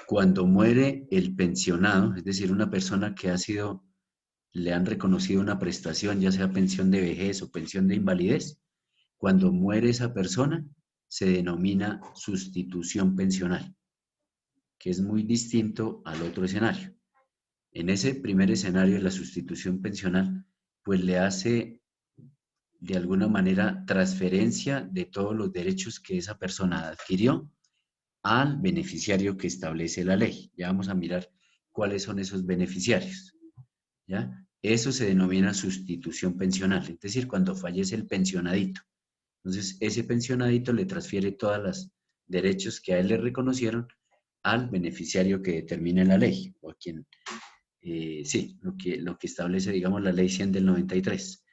cuando muere el pensionado, es decir, una persona que le han reconocido una prestación, ya sea pensión de vejez o pensión de invalidez, cuando muere esa persona, se denomina sustitución pensional, que es muy distinto al otro escenario. En ese primer escenario, la sustitución pensional, pues le hace de alguna manera transferencia de todos los derechos que esa persona adquirió al beneficiario que establece la ley. Ya vamos a mirar cuáles son esos beneficiarios, ¿ya? Eso se denomina sustitución pensional, es decir, cuando fallece el pensionadito. Entonces, ese pensionadito le transfiere todos los derechos que a él le reconocieron al beneficiario que determine la ley, o a quien, sí, lo que establece, digamos, la ley 100 del 93.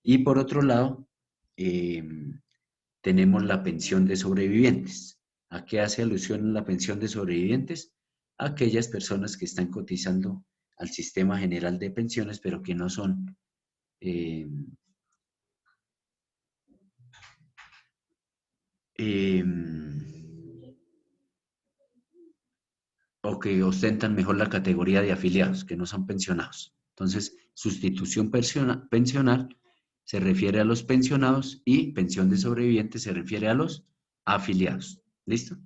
Y por otro lado, tenemos la pensión de sobrevivientes. ¿A qué hace alusión la pensión de sobrevivientes? A aquellas personas que están cotizando al sistema general de pensiones, pero que no son o que ostentan mejor la categoría de afiliados, que no son pensionados. Entonces, sustitución pensional se refiere a los pensionados y pensión de sobrevivientes se refiere a los afiliados. ¿Listo?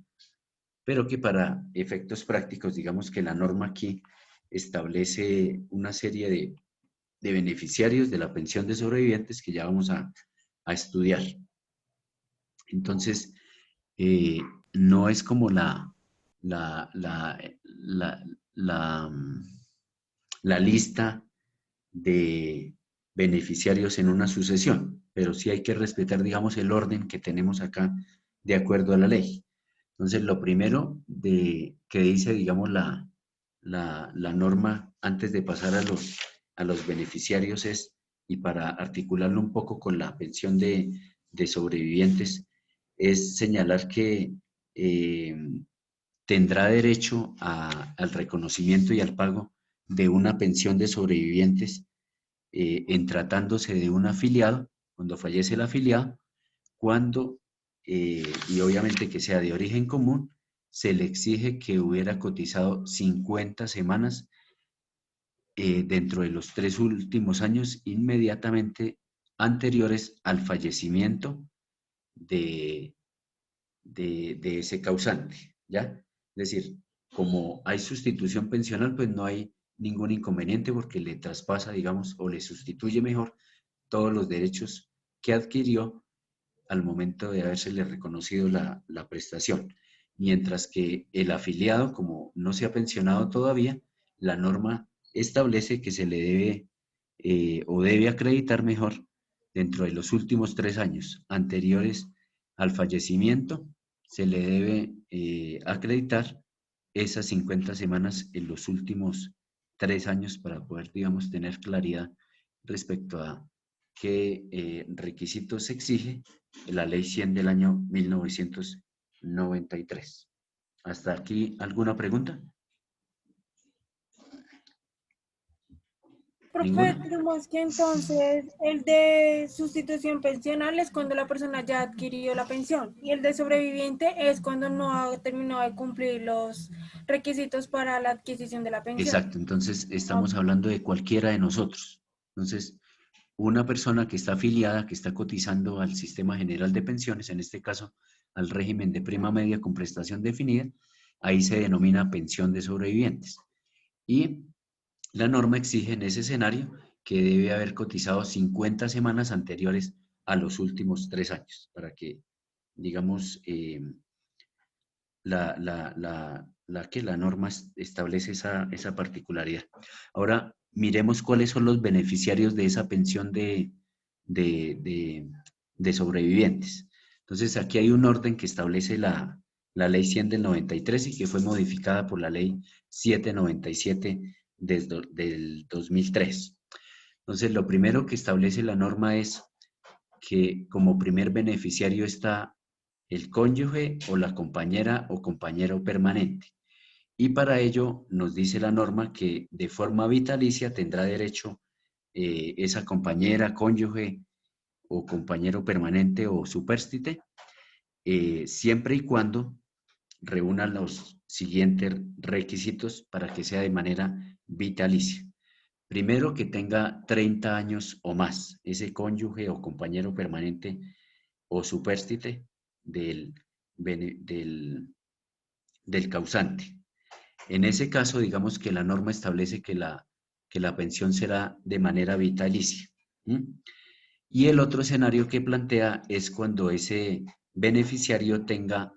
Pero que para efectos prácticos, digamos que la norma aquí establece una serie de beneficiarios de la pensión de sobrevivientes que ya vamos a estudiar. Entonces, no es como la lista de beneficiarios en una sucesión, pero sí hay que respetar, digamos, el orden que tenemos acá de acuerdo a la ley. Entonces, lo primero que dice, digamos, la norma antes de pasar a los beneficiarios es, y para articularlo un poco con la pensión de sobrevivientes, es señalar que tendrá derecho al reconocimiento y al pago de una pensión de sobrevivientes en tratándose de un afiliado, cuando fallece el afiliado, cuando, y obviamente que sea de origen común, se le exige que hubiera cotizado 50 semanas dentro de los 3 últimos años inmediatamente anteriores al fallecimiento de ese causante, ¿ya? Es decir, como hay sustitución pensional, pues no hay ningún inconveniente porque le traspasa, digamos, o le sustituye mejor todos los derechos que adquirió al momento de habérsele reconocido la prestación. Mientras que el afiliado, como no se ha pensionado todavía, la norma establece que se le debe o debe acreditar mejor dentro de los últimos 3 años anteriores al fallecimiento, se le debe acreditar esas 50 semanas en los últimos 3 años para poder, digamos, tener claridad respecto a qué requisitos exige la Ley 100 del año 1993. ¿Hasta aquí alguna pregunta? Profe, tenemos que entonces el de sustitución pensional es cuando la persona ya adquirió la pensión y el de sobreviviente es cuando no ha terminado de cumplir los requisitos para la adquisición de la pensión. Exacto, entonces estamos hablando de cualquiera de nosotros. Entonces, una persona que está afiliada, que está cotizando al Sistema General de Pensiones, en este caso al régimen de prima media con prestación definida, ahí se denomina pensión de sobrevivientes. Y la norma exige en ese escenario que debe haber cotizado 50 semanas anteriores a los últimos 3 años, para que, digamos, la norma establece esa particularidad. Ahora, miremos cuáles son los beneficiarios de esa pensión de sobrevivientes. Entonces, aquí hay un orden que establece la Ley 100 del 93 y que fue modificada por la Ley 797 del 2003. Entonces, lo primero que establece la norma es que como primer beneficiario está el cónyuge o la compañera o compañero permanente. Y para ello nos dice la norma que de forma vitalicia tendrá derecho esa compañera, cónyuge o compañero permanente o supérstite, siempre y cuando reúnan los siguientes requisitos para que sea de manera vitalicia. Primero, que tenga 30 años o más, ese cónyuge o compañero permanente o supérstite del causante. En ese caso, digamos que la norma establece que la pensión será de manera vitalicia. Y el otro escenario que plantea es cuando ese beneficiario tenga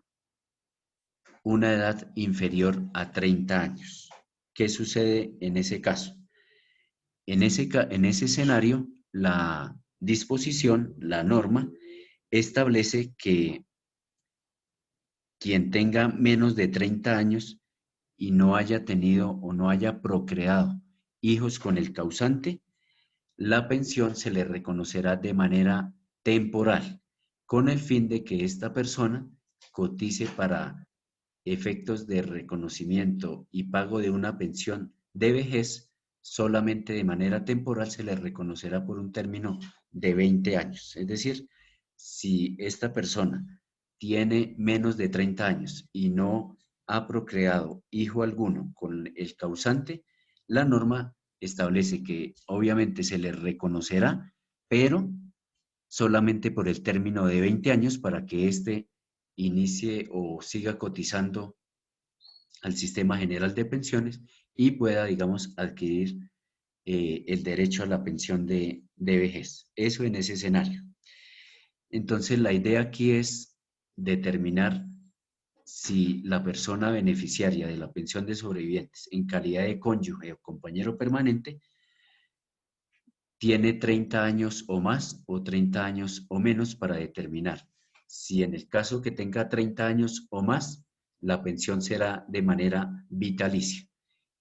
una edad inferior a 30 años. ¿Qué sucede en ese caso? En ese escenario, la disposición, la norma, establece que quien tenga menos de 30 años y no haya tenido o no haya procreado hijos con el causante, la pensión se le reconocerá de manera temporal, con el fin de que esta persona cotice para efectos de reconocimiento y pago de una pensión de vejez. Solamente de manera temporal se le reconocerá por un término de 20 años. Es decir, si esta persona tiene menos de 30 años y no ha procreado hijo alguno con el causante, la norma establece que obviamente se le reconocerá, pero solamente por el término de 20 años para que éste inicie o siga cotizando al Sistema General de Pensiones y pueda, digamos, adquirir el derecho a la pensión de vejez. Eso en ese escenario. Entonces, la idea aquí es determinar si la persona beneficiaria de la pensión de sobrevivientes en calidad de cónyuge o compañero permanente tiene 30 años o más o 30 años o menos para determinar si en el caso que tenga 30 años o más, la pensión será de manera vitalicia.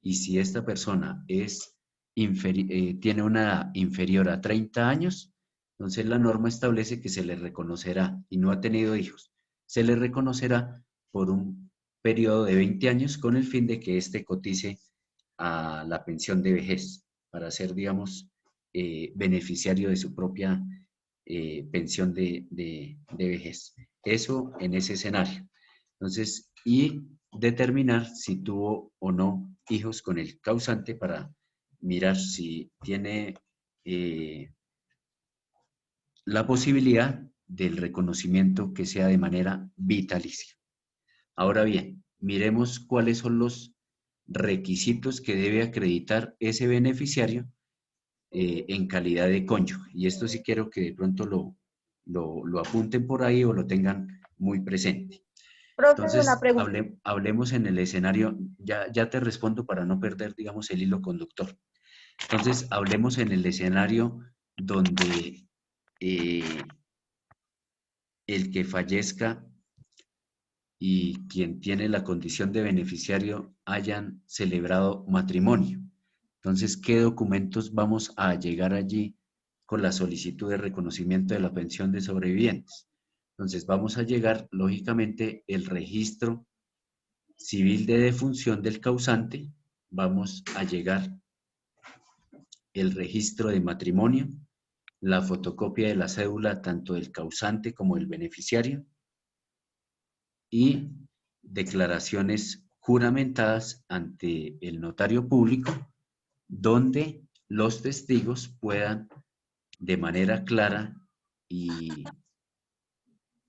Y si esta persona tiene una edad inferior a 30 años, entonces la norma establece que se le reconocerá, y no ha tenido hijos, se le reconocerá por un periodo de 20 años con el fin de que éste cotice a la pensión de vejez para ser, digamos, beneficiario de su propia pensión de vejez. Eso en ese escenario. Entonces, y determinar si tuvo o no hijos con el causante para mirar si tiene la posibilidad del reconocimiento que sea de manera vitalicia. Ahora bien, miremos cuáles son los requisitos que debe acreditar ese beneficiario en calidad de cónyuge. Y esto sí quiero que de pronto lo apunten por ahí o lo tengan muy presente. Profe, Entonces, una pregunta. hablemos en el escenario, ya te respondo para no perder, digamos, el hilo conductor. Entonces, hablemos en el escenario donde el que fallezca y quien tiene la condición de beneficiario hayan celebrado matrimonio. Entonces, ¿qué documentos vamos a llegar allí con la solicitud de reconocimiento de la pensión de sobrevivientes? Entonces, vamos a llegar, lógicamente, el registro civil de defunción del causante, vamos a llegar el registro de matrimonio, la fotocopia de la cédula tanto del causante como del beneficiario y declaraciones juramentadas ante el notario público donde los testigos puedan de manera clara e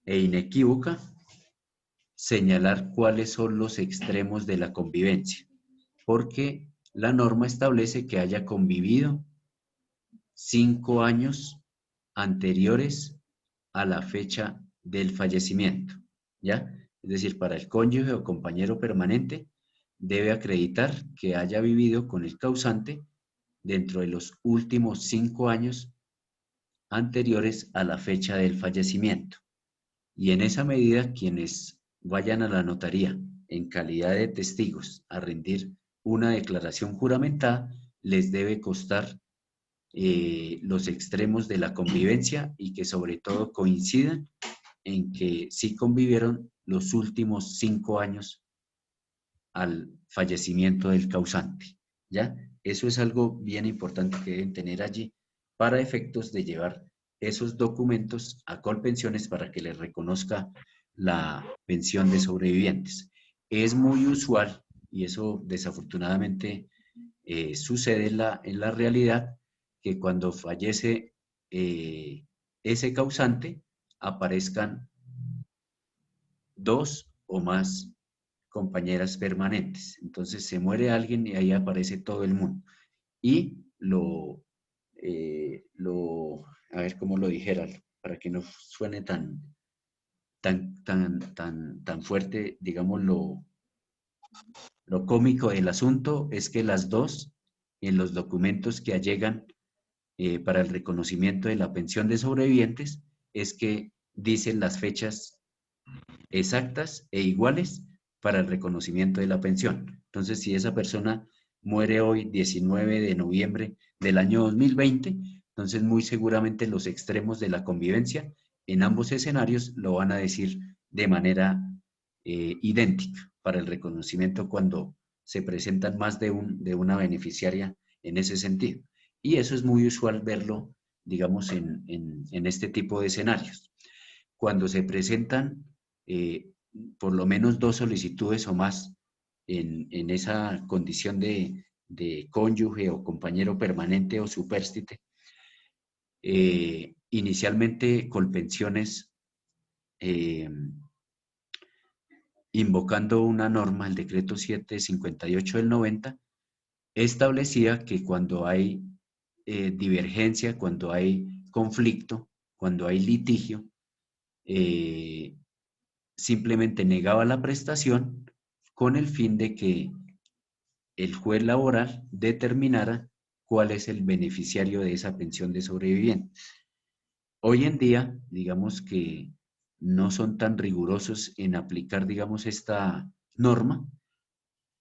inequívoca señalar cuáles son los extremos de la convivencia, porque la norma establece que haya convivido 5 años anteriores a la fecha del fallecimiento, ¿ya? Es decir, para el cónyuge o compañero permanente debe acreditar que haya vivido con el causante dentro de los últimos 5 años anteriores a la fecha del fallecimiento. Y en esa medida, quienes vayan a la notaría en calidad de testigos a rendir una declaración juramentada, les debe constar los extremos de la convivencia y que sobre todo coincidan en que sí convivieron los últimos 5 años al fallecimiento del causante, ¿ya? Eso es algo bien importante que deben tener allí para efectos de llevar esos documentos a Colpensiones para que les reconozca la pensión de sobrevivientes. Es muy usual, y eso desafortunadamente sucede en la realidad, que cuando fallece ese causante aparezcan 2 o más compañeras permanentes. Entonces se muere alguien y ahí aparece todo el mundo. Y a ver cómo lo dijera, para que no suene tan fuerte, digamos, lo cómico del asunto es que las dos, en los documentos que allegan para el reconocimiento de la pensión de sobrevivientes, es que dicen las fechas exactas e iguales para el reconocimiento de la pensión. Entonces, si esa persona muere hoy, 19 de noviembre del año 2020, entonces muy seguramente los extremos de la convivencia en ambos escenarios lo van a decir de manera idéntica para el reconocimiento cuando se presentan más de una beneficiaria en ese sentido. Y eso es muy usual verlo, digamos, en este tipo de escenarios. Cuando se presentan por lo menos 2 solicitudes o más en esa condición de cónyuge o compañero permanente o supérstite, inicialmente Colpensiones, invocando una norma, el decreto 758 del 90, establecía que cuando hay divergencia, cuando hay conflicto, cuando hay litigio, simplemente negaba la prestación con el fin de que el juez laboral determinara cuál es el beneficiario de esa pensión de sobreviviente. Hoy en día, digamos que no son tan rigurosos en aplicar, digamos, esta norma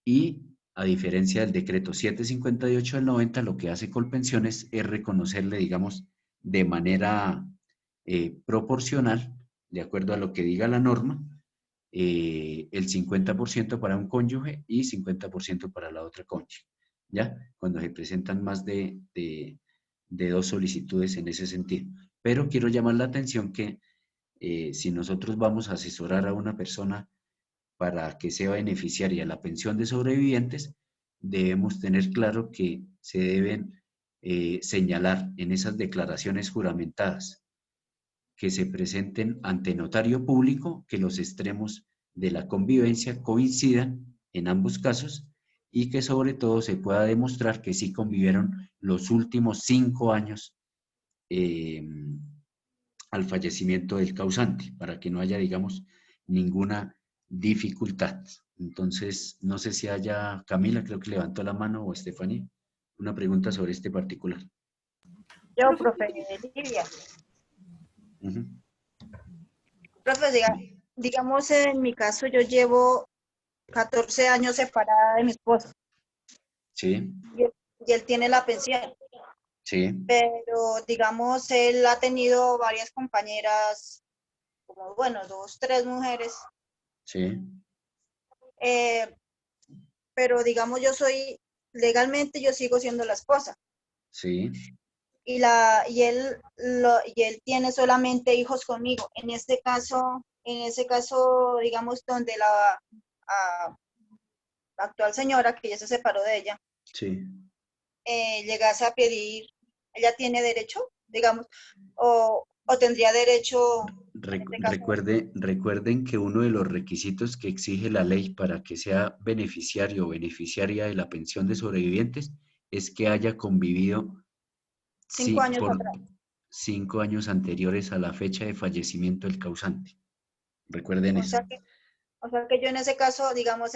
y a diferencia del decreto 758 del 90, lo que hace Colpensiones es reconocerle, digamos, de manera proporcional, de acuerdo a lo que diga la norma, el 50% para un cónyuge y 50% para la otra cónyuge, ¿ya? Cuando se presentan más de 2 solicitudes en ese sentido. Pero quiero llamar la atención que si nosotros vamos a asesorar a una persona para que sea beneficiaria de la pensión de sobrevivientes, debemos tener claro que se deben señalar en esas declaraciones juramentadas que se presenten ante notario público, que los extremos de la convivencia coincidan en ambos casos y que sobre todo se pueda demostrar que sí convivieron los últimos 5 años al fallecimiento del causante, para que no haya, digamos, ninguna dificultad. Entonces, no sé si haya, Camila, creo que levantó la mano, o Estefanía, una pregunta sobre este particular. Yo, profe Livia. Profe, digamos, en mi caso, yo llevo 14 años separada de mi esposo. Sí. Y él tiene la pensión. Sí. Pero, digamos, él ha tenido varias compañeras, como, bueno, 2, 3 mujeres. Sí. Pero, digamos, legalmente yo sigo siendo la esposa. Sí. Y él tiene solamente hijos conmigo. En ese caso, digamos, donde la actual señora, que ya se separó de ella, sí, llegase a pedir, ¿ella tiene derecho, digamos, o tendría derecho en este caso? Recuerden que uno de los requisitos que exige la ley para que sea beneficiario o beneficiaria de la pensión de sobrevivientes es que haya convivido 5 años por atrás. 5 años anteriores a la fecha de fallecimiento del causante. Recuerden eso. O sea que yo en ese caso, digamos,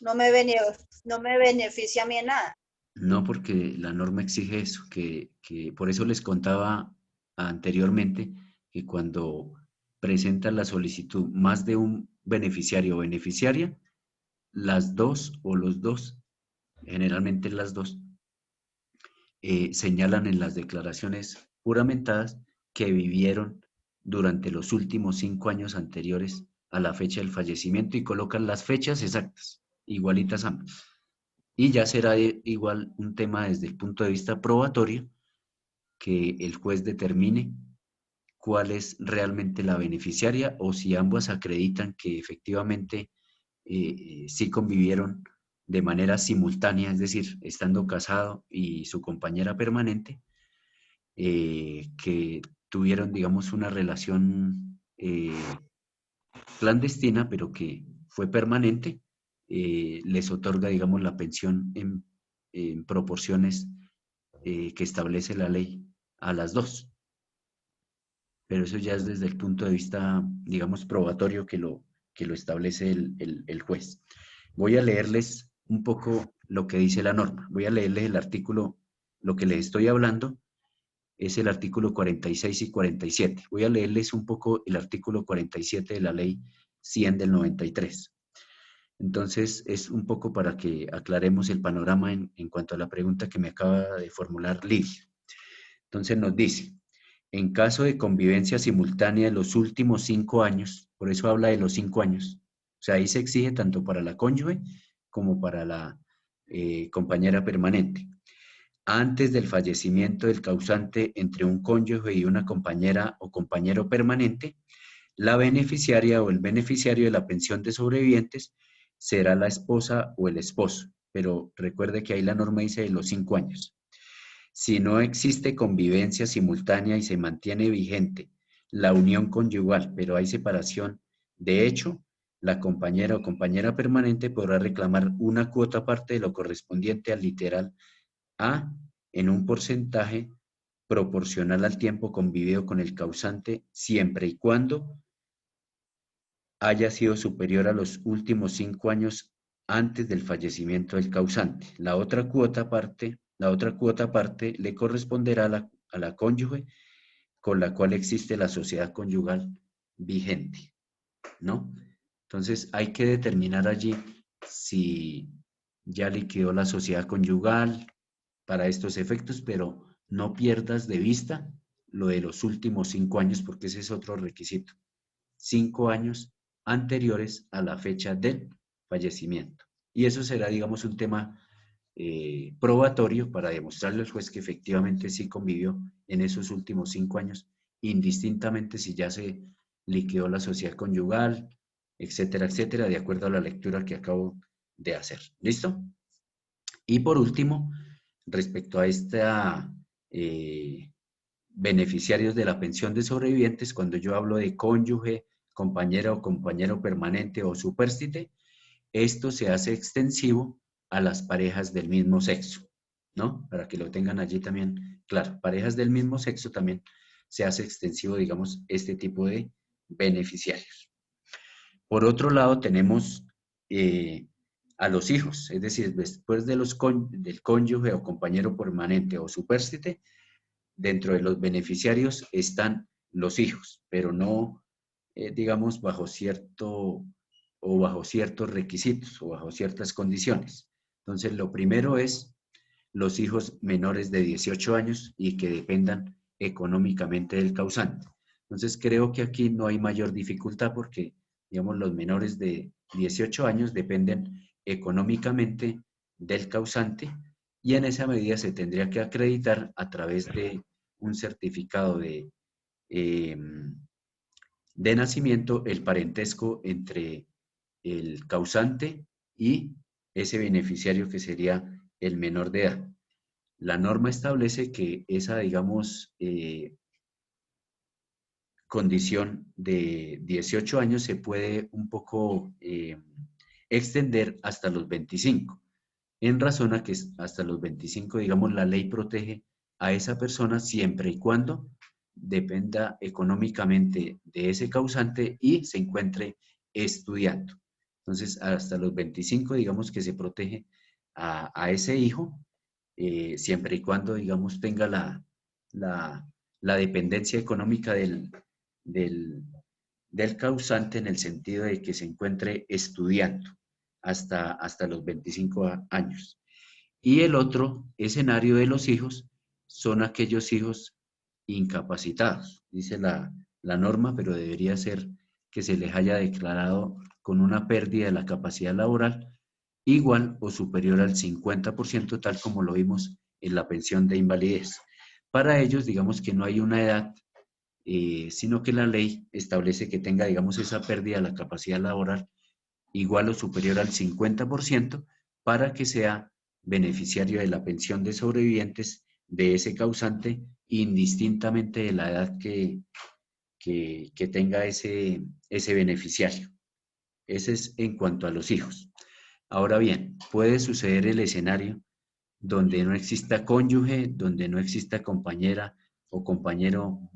no me beneficia a mí en nada. No, porque la norma exige eso, que por eso les contaba anteriormente que cuando presentan la solicitud más de un beneficiario o beneficiaria, las dos o los dos, generalmente las dos, señalan en las declaraciones juramentadas que vivieron durante los últimos 5 años anteriores a la fecha del fallecimiento y colocan las fechas exactas, igualitas ambas. Y ya será igual un tema desde el punto de vista probatorio que el juez determine cuál es realmente la beneficiaria o si ambas acreditan que efectivamente sí convivieron de manera simultánea, es decir, estando casado y su compañera permanente, que tuvieron, digamos, una relación clandestina, pero que fue permanente, les otorga, digamos, la pensión en proporciones que establece la ley a las dos. Pero eso ya es desde el punto de vista, digamos, probatorio que lo establece el juez. Voy a leerles un poco lo que dice la norma. Voy a leerles el artículo, lo que les estoy hablando es el artículo 46 y 47. Voy a leerles un poco el artículo 47 de la ley 100 del 93. Entonces, es un poco para que aclaremos el panorama en cuanto a la pregunta que me acaba de formular Lidia. Entonces nos dice, en caso de convivencia simultánea de los últimos 5 años, por eso habla de los 5 años, o sea, ahí se exige tanto para la cónyuge como para la compañera permanente. Antes del fallecimiento del causante entre un cónyuge y una compañera o compañero permanente, la beneficiaria o el beneficiario de la pensión de sobrevivientes será la esposa o el esposo, pero recuerde que ahí la norma dice de los 5 años. Si no existe convivencia simultánea y se mantiene vigente la unión conyugal, pero hay separación de hecho, la compañera o compañera permanente podrá reclamar una cuota aparte de lo correspondiente al literal A en un porcentaje proporcional al tiempo convivido con el causante siempre y cuando haya sido superior a los últimos 5 años antes del fallecimiento del causante. La otra cuota aparte le corresponderá a la cónyuge con la cual existe la sociedad conyugal vigente, ¿no? Entonces hay que determinar allí si ya liquidó la sociedad conyugal para estos efectos, pero no pierdas de vista lo de los últimos 5 años porque ese es otro requisito. 5 años anteriores a la fecha del fallecimiento. Y eso será, digamos, un tema probatorio para demostrarle al juez que efectivamente sí convivió en esos últimos 5 años, indistintamente si ya se liquidó la sociedad conyugal, etcétera, etcétera, de acuerdo a la lectura que acabo de hacer. ¿Listo? Y por último, respecto a esta beneficiarios de la pensión de sobrevivientes, cuando yo hablo de cónyuge, compañera o compañero permanente o supérstite, esto se hace extensivo a las parejas del mismo sexo, ¿no? Para que lo tengan allí también, claro, parejas del mismo sexo también se hace extensivo, digamos, este tipo de beneficiarios. Por otro lado, tenemos a los hijos, es decir, después de del cónyuge o compañero permanente o supérstite, dentro de los beneficiarios están los hijos, pero no, digamos, bajo ciertos requisitos o bajo ciertas condiciones. Entonces, lo primero es los hijos menores de 18 años y que dependan económicamente del causante. Entonces, creo que aquí no hay mayor dificultad porque, digamos, los menores de 18 años dependen económicamente del causante y en esa medida se tendría que acreditar a través de un certificado de nacimiento el parentesco entre el causante y ese beneficiario que sería el menor de edad. La norma establece que esa, digamos, condición de 18 años se puede un poco extender hasta los 25. En razón a que hasta los 25, digamos, la ley protege a esa persona siempre y cuando dependa económicamente de ese causante y se encuentre estudiando. Entonces, hasta los 25, digamos que se protege a ese hijo, siempre y cuando, digamos, tenga la dependencia económica del causante en el sentido de que se encuentre estudiando hasta los 25 años. Y el otro escenario de los hijos son aquellos hijos incapacitados, dice la norma, pero debería ser que se les haya declarado con una pérdida de la capacidad laboral igual o superior al 50%, tal como lo vimos en la pensión de invalidez. Para ellos, digamos que no hay una edad, sino que la ley establece que tenga, digamos, esa pérdida de la capacidad laboral igual o superior al 50% para que sea beneficiario de la pensión de sobrevivientes de ese causante, indistintamente de la edad que tenga ese beneficiario. Ese es en cuanto a los hijos. Ahora bien, puede suceder el escenario donde no exista cónyuge, donde no exista compañera o compañero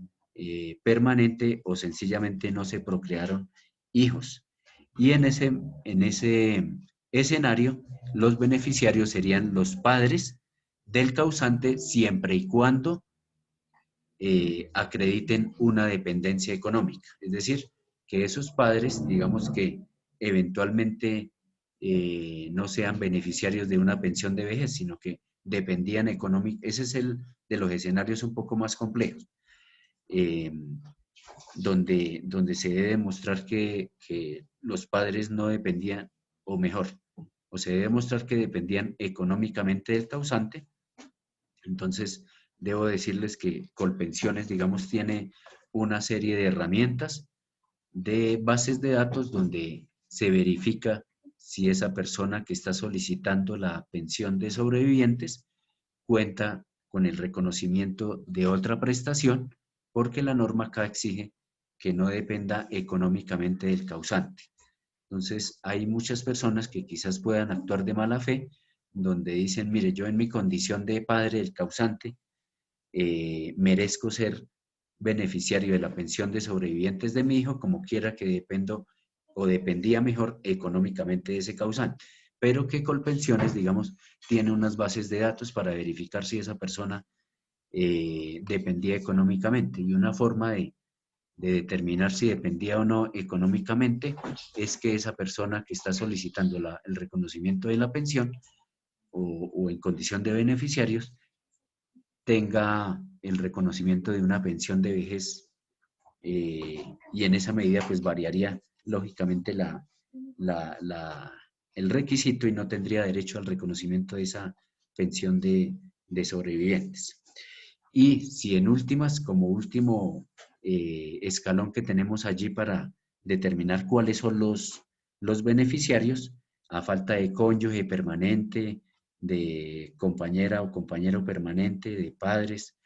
permanente o sencillamente no se procrearon hijos. Y en ese escenario, los beneficiarios serían los padres del causante siempre y cuando acrediten una dependencia económica. Es decir, que esos padres, digamos que eventualmente no sean beneficiarios de una pensión de vejez, sino que dependían económicamente. Ese es el de los escenarios un poco más complejos, donde se debe demostrar que los padres no dependían, o mejor, o se debe demostrar que dependían económicamente del causante. Entonces, debo decirles que Colpensiones, digamos, tiene una serie de herramientas, de bases de datos donde se verifica si esa persona que está solicitando la pensión de sobrevivientes cuenta con el reconocimiento de otra prestación, porque la norma acá exige que no dependa económicamente del causante. Entonces, hay muchas personas que quizás puedan actuar de mala fe, donde dicen, mire, yo en mi condición de padre del causante, merezco ser beneficiario de la pensión de sobrevivientes de mi hijo, como quiera que dependo o dependía mejor económicamente de ese causante. Pero que Colpensiones, digamos, tiene unas bases de datos para verificar si esa persona dependía económicamente. Y una forma de determinar si dependía o no económicamente es que esa persona que está solicitando el reconocimiento de la pensión o en condición de beneficiarios tenga el reconocimiento de una pensión de vejez, y en esa medida pues variaría lógicamente el requisito y no tendría derecho al reconocimiento de esa pensión de sobrevivientes. Y si en últimas, como último escalón que tenemos allí para determinar cuáles son los beneficiarios, a falta de cónyuge permanente, de compañera o compañero permanente, de padres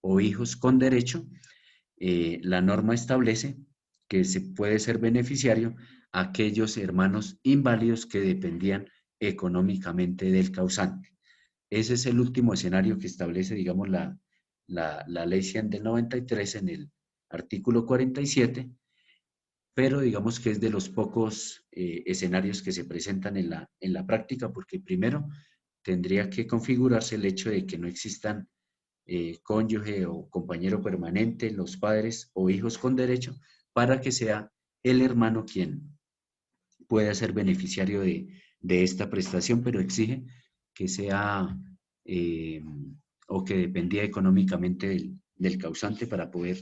o hijos con derecho, la norma establece que se puede ser beneficiario aquellos hermanos inválidos que dependían económicamente del causante. Ese es el último escenario que establece, digamos, la Ley 100 del 93 en el artículo 47, pero digamos que es de los pocos escenarios que se presentan en la práctica, porque primero tendría que configurarse el hecho de que no existan cónyuge o compañero permanente, los padres o hijos con derecho, para que sea el hermano quien pueda ser beneficiario de esta prestación, pero exige que sea o que dependía económicamente del causante para poder,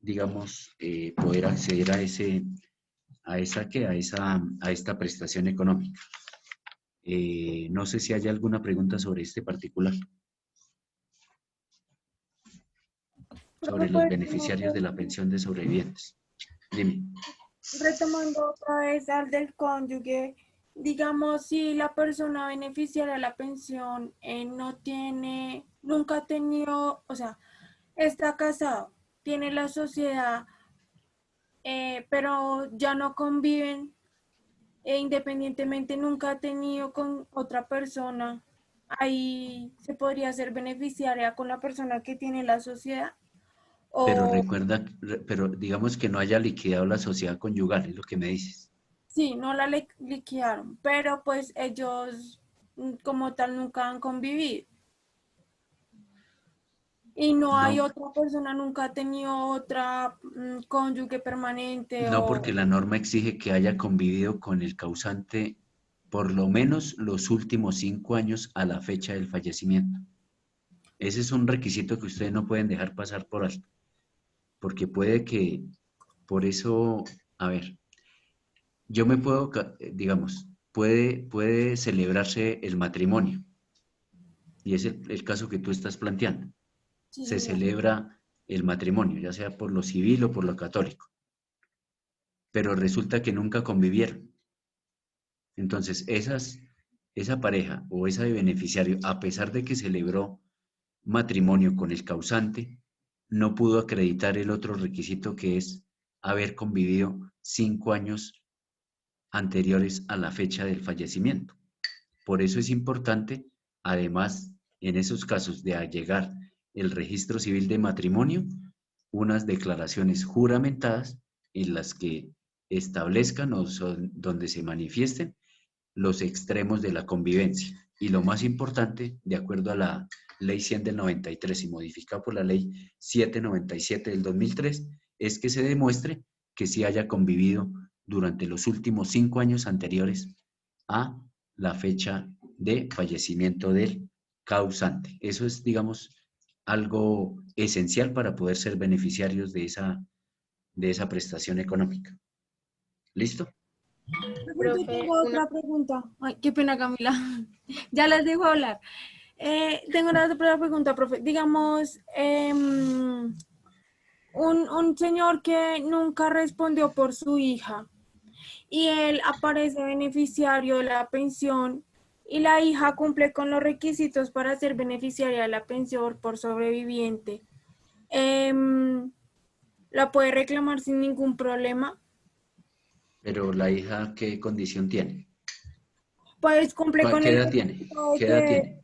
digamos, poder acceder a esta prestación económica. No sé si hay alguna pregunta sobre este particular. Sobre los beneficiarios de la pensión de sobrevivientes. Dime. Retomando otra vez al del cónyuge, digamos, si la persona beneficiaria de la pensión nunca ha tenido, o sea, está casado, tiene la sociedad, pero ya no conviven e independientemente nunca ha tenido con otra persona, ahí se podría ser beneficiaria con la persona que tiene la sociedad. Pero O recuerda, pero digamos que no haya liquidado la sociedad conyugal, es lo que me dices. sí, no la liquidaron, pero pues ellos como tal nunca han convivido. Y no hay No, otra persona, nunca ha tenido otra cónyuge permanente no porque o... la norma exige que haya convivido con el causante por lo menos los últimos 5 años a la fecha del fallecimiento. Ese es un requisito que ustedes no pueden dejar pasar por alto, porque puede que, por eso, a ver, yo me puedo, digamos, puede celebrarse el matrimonio, y es el caso que tú estás planteando. Sí, Se señor. celebra el matrimonio, ya sea por lo civil o por lo católico, pero resulta que nunca convivieron. Entonces, esa pareja o ese beneficiario, a pesar de que celebró matrimonio con el causante, no pudo acreditar el otro requisito que es haber convivido 5 años anteriores a la fecha del fallecimiento. Por eso es importante, además, en esos casos de allegar el registro civil de matrimonio, unas declaraciones juramentadas en las que establezcan o donde se manifiesten los extremos de la convivencia. Y lo más importante, de acuerdo a la Ley 100 del 93 y modificada por la Ley 797 del 2003, es que se demuestre que sí haya convivido durante los últimos 5 años anteriores a la fecha de fallecimiento del causante. Eso es, digamos, algo esencial para poder ser beneficiarios de esa prestación económica. ¿Listo? Yo Profe, tengo una, otra pregunta. Ay, qué pena, Camila. Ya les dejo hablar. Tengo una otra pregunta, profe. Digamos, un señor que nunca respondió por su hija y él aparece beneficiario de la pensión y la hija cumple con los requisitos para ser beneficiaria de la pensión por sobreviviente. ¿La puede reclamar sin ningún problema? Pero la hija, ¿qué condición tiene? Pues cumple con ¿Qué el edad tiene? requisito de ¿Qué edad tiene?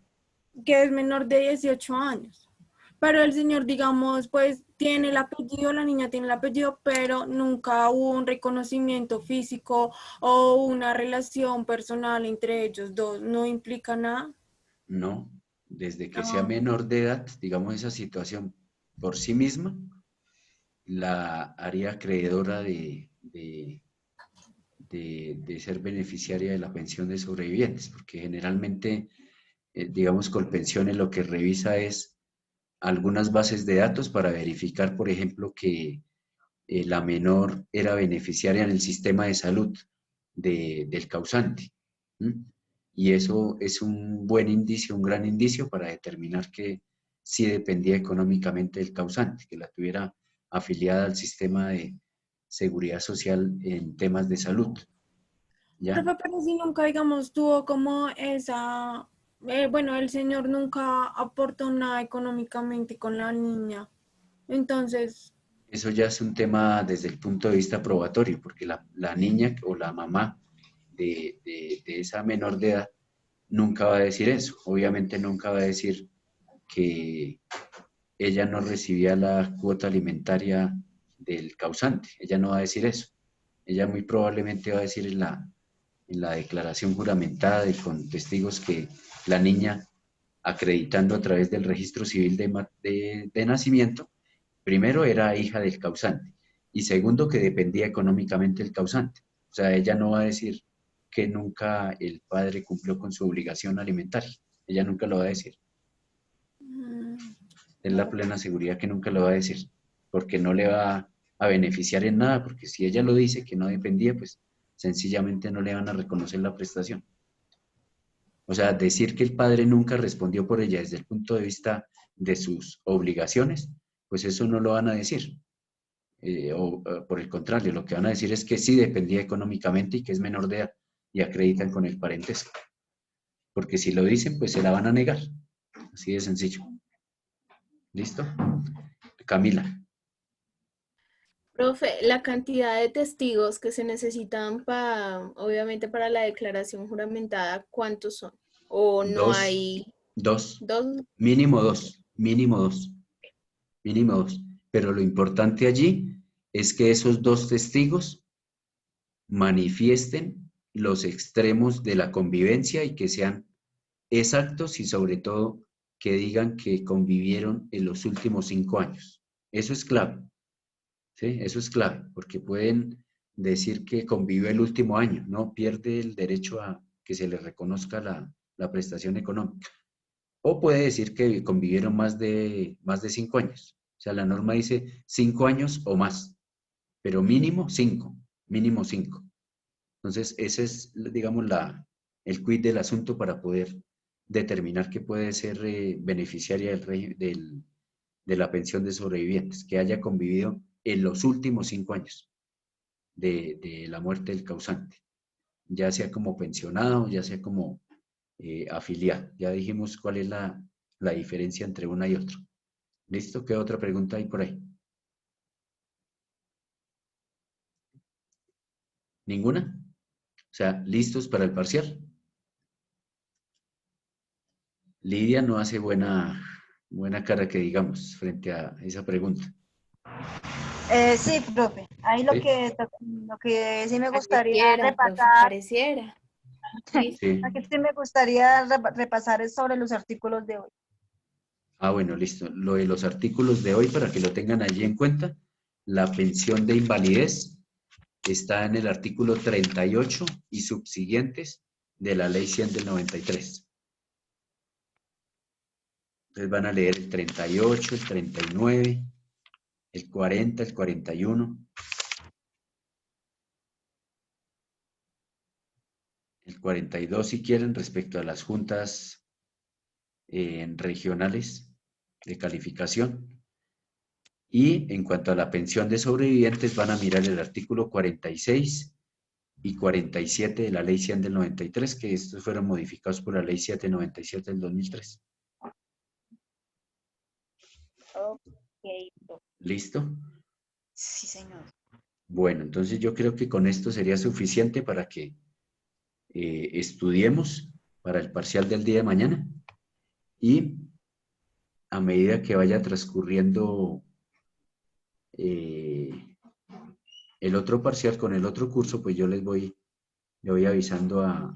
que es menor de 18 años. Pero el señor, digamos, pues tiene el apellido, la niña tiene el apellido, pero nunca hubo un reconocimiento físico o una relación personal entre ellos dos. ¿No implica nada? No, desde que sea Ah, menor de edad, digamos, esa situación por sí misma, la haría acreedora de ser beneficiaria de la pensión de sobrevivientes, porque generalmente, digamos, Colpensiones lo que revisa es algunas bases de datos para verificar, por ejemplo, que la menor era beneficiaria en el sistema de salud del causante. ¿Mm? Y eso es un buen indicio, un gran indicio para determinar que sí dependía económicamente del causante, que la tuviera afiliada al sistema de seguridad social en temas de salud. ¿Ya? profe, pero si nunca, digamos, tuvo como esa, bueno, el señor nunca aportó nada económicamente con la niña. Entonces, Eso ya es un tema desde el punto de vista probatorio, porque la niña o la mamá de esa menor de edad nunca va a decir eso. Obviamente nunca va a decir que ella no recibía la cuota alimentaria del causante. Ella no va a decir eso. Ella muy probablemente va a decir en la declaración juramentada y con testigos que la niña, acreditando a través del registro civil de nacimiento, primero era hija del causante y segundo que dependía económicamente del causante. O sea, ella no va a decir que nunca el padre cumplió con su obligación alimentaria. Ella nunca lo va a decir. Es la plena seguridad que nunca lo va a decir, porque no le va a beneficiar en nada, porque si ella lo dice que no dependía, pues sencillamente no le van a reconocer la prestación. O sea, decir que el padre nunca respondió por ella desde el punto de vista de sus obligaciones, pues eso no lo van a decir. O por el contrario, lo que van a decir es que sí dependía económicamente y que es menor de edad. y acreditan con el parentesco. Porque si lo dicen, pues se la van a negar. Así de sencillo. ¿Listo? Camila. Profe, la cantidad de testigos que se necesitan obviamente para la declaración juramentada, ¿cuántos son? ¿O no hay Dos. dos? Mínimo dos. Mínimo dos. Mínimo dos. Pero lo importante allí es que esos dos testigos manifiesten los extremos de la convivencia y que sean exactos y sobre todo que digan que convivieron en los últimos 5 años. Eso es clave. ¿Sí? Eso es clave, porque pueden decir que convivió el último año, no pierde el derecho a que se le reconozca la prestación económica. O puede decir que convivieron más de 5 años. O sea, la norma dice 5 años o más, pero mínimo 5, mínimo 5. Entonces, ese es, digamos, el quid del asunto para poder determinar que puede ser beneficiaria de la pensión de sobrevivientes, que haya convivido en los últimos 5 años de la muerte del causante, ya sea como pensionado, ya sea como afiliado. Ya dijimos cuál es la diferencia entre una y otra. ¿Listo? ¿Qué otra pregunta hay por ahí? ¿Ninguna? O sea, ¿listos para el parcial? Lidia no hace buena cara que digamos frente a esa pregunta. Sí, profe. Ahí lo ¿Sí? que sí me gustaría Pareciera, profe, repasar, pareciera. Sí. Sí. aquí sí me gustaría repasar es sobre los artículos de hoy. Ah, bueno, listo. Lo de los artículos de hoy, para que lo tengan allí en cuenta, la pensión de invalidez está en el artículo 38 y subsiguientes de la Ley 100 del 93. Entonces van a leer el 38, el 39, el 40, el 41, el 42 si quieren respecto a las juntas regionales de calificación. Y en cuanto a la pensión de sobrevivientes van a mirar el artículo 46 y 47 de la Ley 100 del 93, que estos fueron modificados por la Ley 797 del 2003. Ok. ¿Listo? Sí, señor. Bueno, entonces yo creo que con esto sería suficiente para que estudiemos para el parcial del día de mañana y a medida que vaya transcurriendo el otro parcial con el otro curso, pues yo le voy avisando a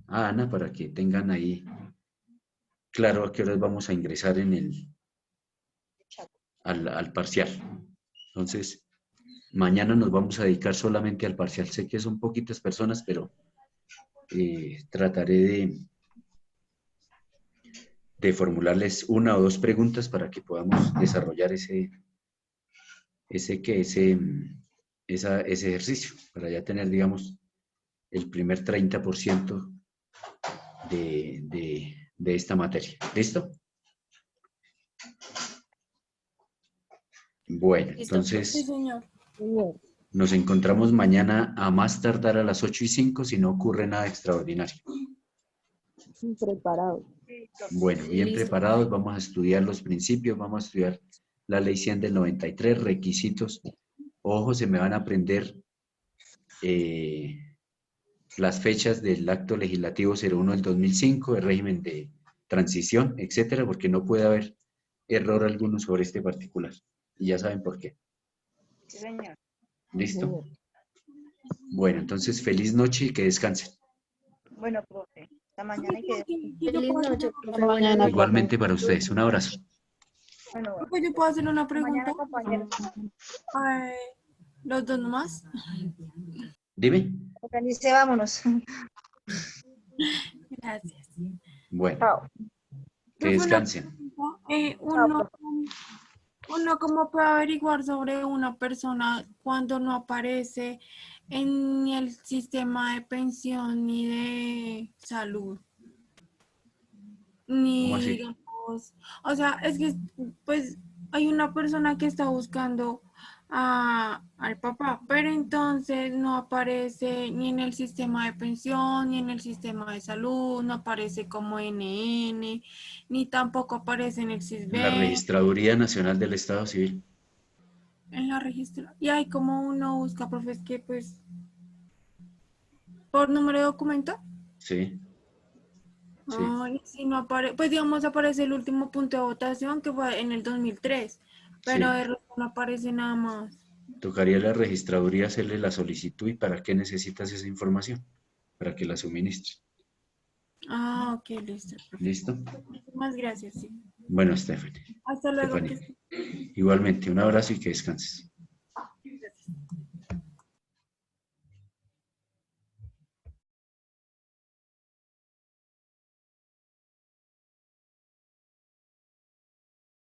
Ana para que tengan ahí claro a qué horas vamos a ingresar al parcial. Entonces, mañana nos vamos a dedicar solamente al parcial. Sé que son poquitas personas, pero trataré de formularles una o dos preguntas para que podamos desarrollar ese ejercicio, para ya tener, digamos, el primer 30% de esta materia. ¿Listo? Bueno, ¿Listo? Sí, entonces señor. nos encontramos mañana a más tardar a las 8:05 si no ocurre nada extraordinario. Preparado. Bueno, bien Listo. preparados, vamos a estudiar los principios, vamos a estudiar la Ley 100 del 93, requisitos. Ojo, se me van a aprender las fechas del acto legislativo 01 del 2005, el régimen de transición, etcétera, porque no puede haber error alguno sobre este particular. Y ya saben por qué. Sí, señor. ¿Listo? Bueno, entonces feliz noche y que descansen. Bueno, profe. Hasta mañana y que... Feliz noche, profe. Mañana, Buenas Igualmente para ustedes. Un abrazo. Bueno, Profe, ¿yo puedo hacer una hasta mañana, pregunta? compañeros. Ay, ¿los dos nomás? Dime. Organice, vámonos. Gracias. Bueno, Chao. que Profe, una descansen. pregunta. Chao, profe. Uno, ¿cómo puede averiguar sobre una persona cuando no aparece en ni el sistema de pensión ni de salud? ¿Cómo Ni, así? digamos, o sea, es que, pues, hay una persona que está buscando al papá, pero entonces no aparece ni en el sistema de pensión, ni en el sistema de salud, no aparece como NN, ni tampoco aparece en el En la SISBEN, Registraduría Nacional del Estado Civil. en la registra. Y hay como uno busca, profe, es que pues, por número de documento. Sí, sí. Ay, si no aparece, pues digamos aparece el último punto de votación que fue en el 2003, pero Sí. de resto no aparece nada más. Tocaría a la registraduría hacerle la solicitud y para qué necesitas esa información, para que la suministre. Ah, ok, listo. ¿Listo? Muchísimas gracias, sí. Bueno, Stephanie. Hasta luego. Igualmente, un abrazo y que descanses.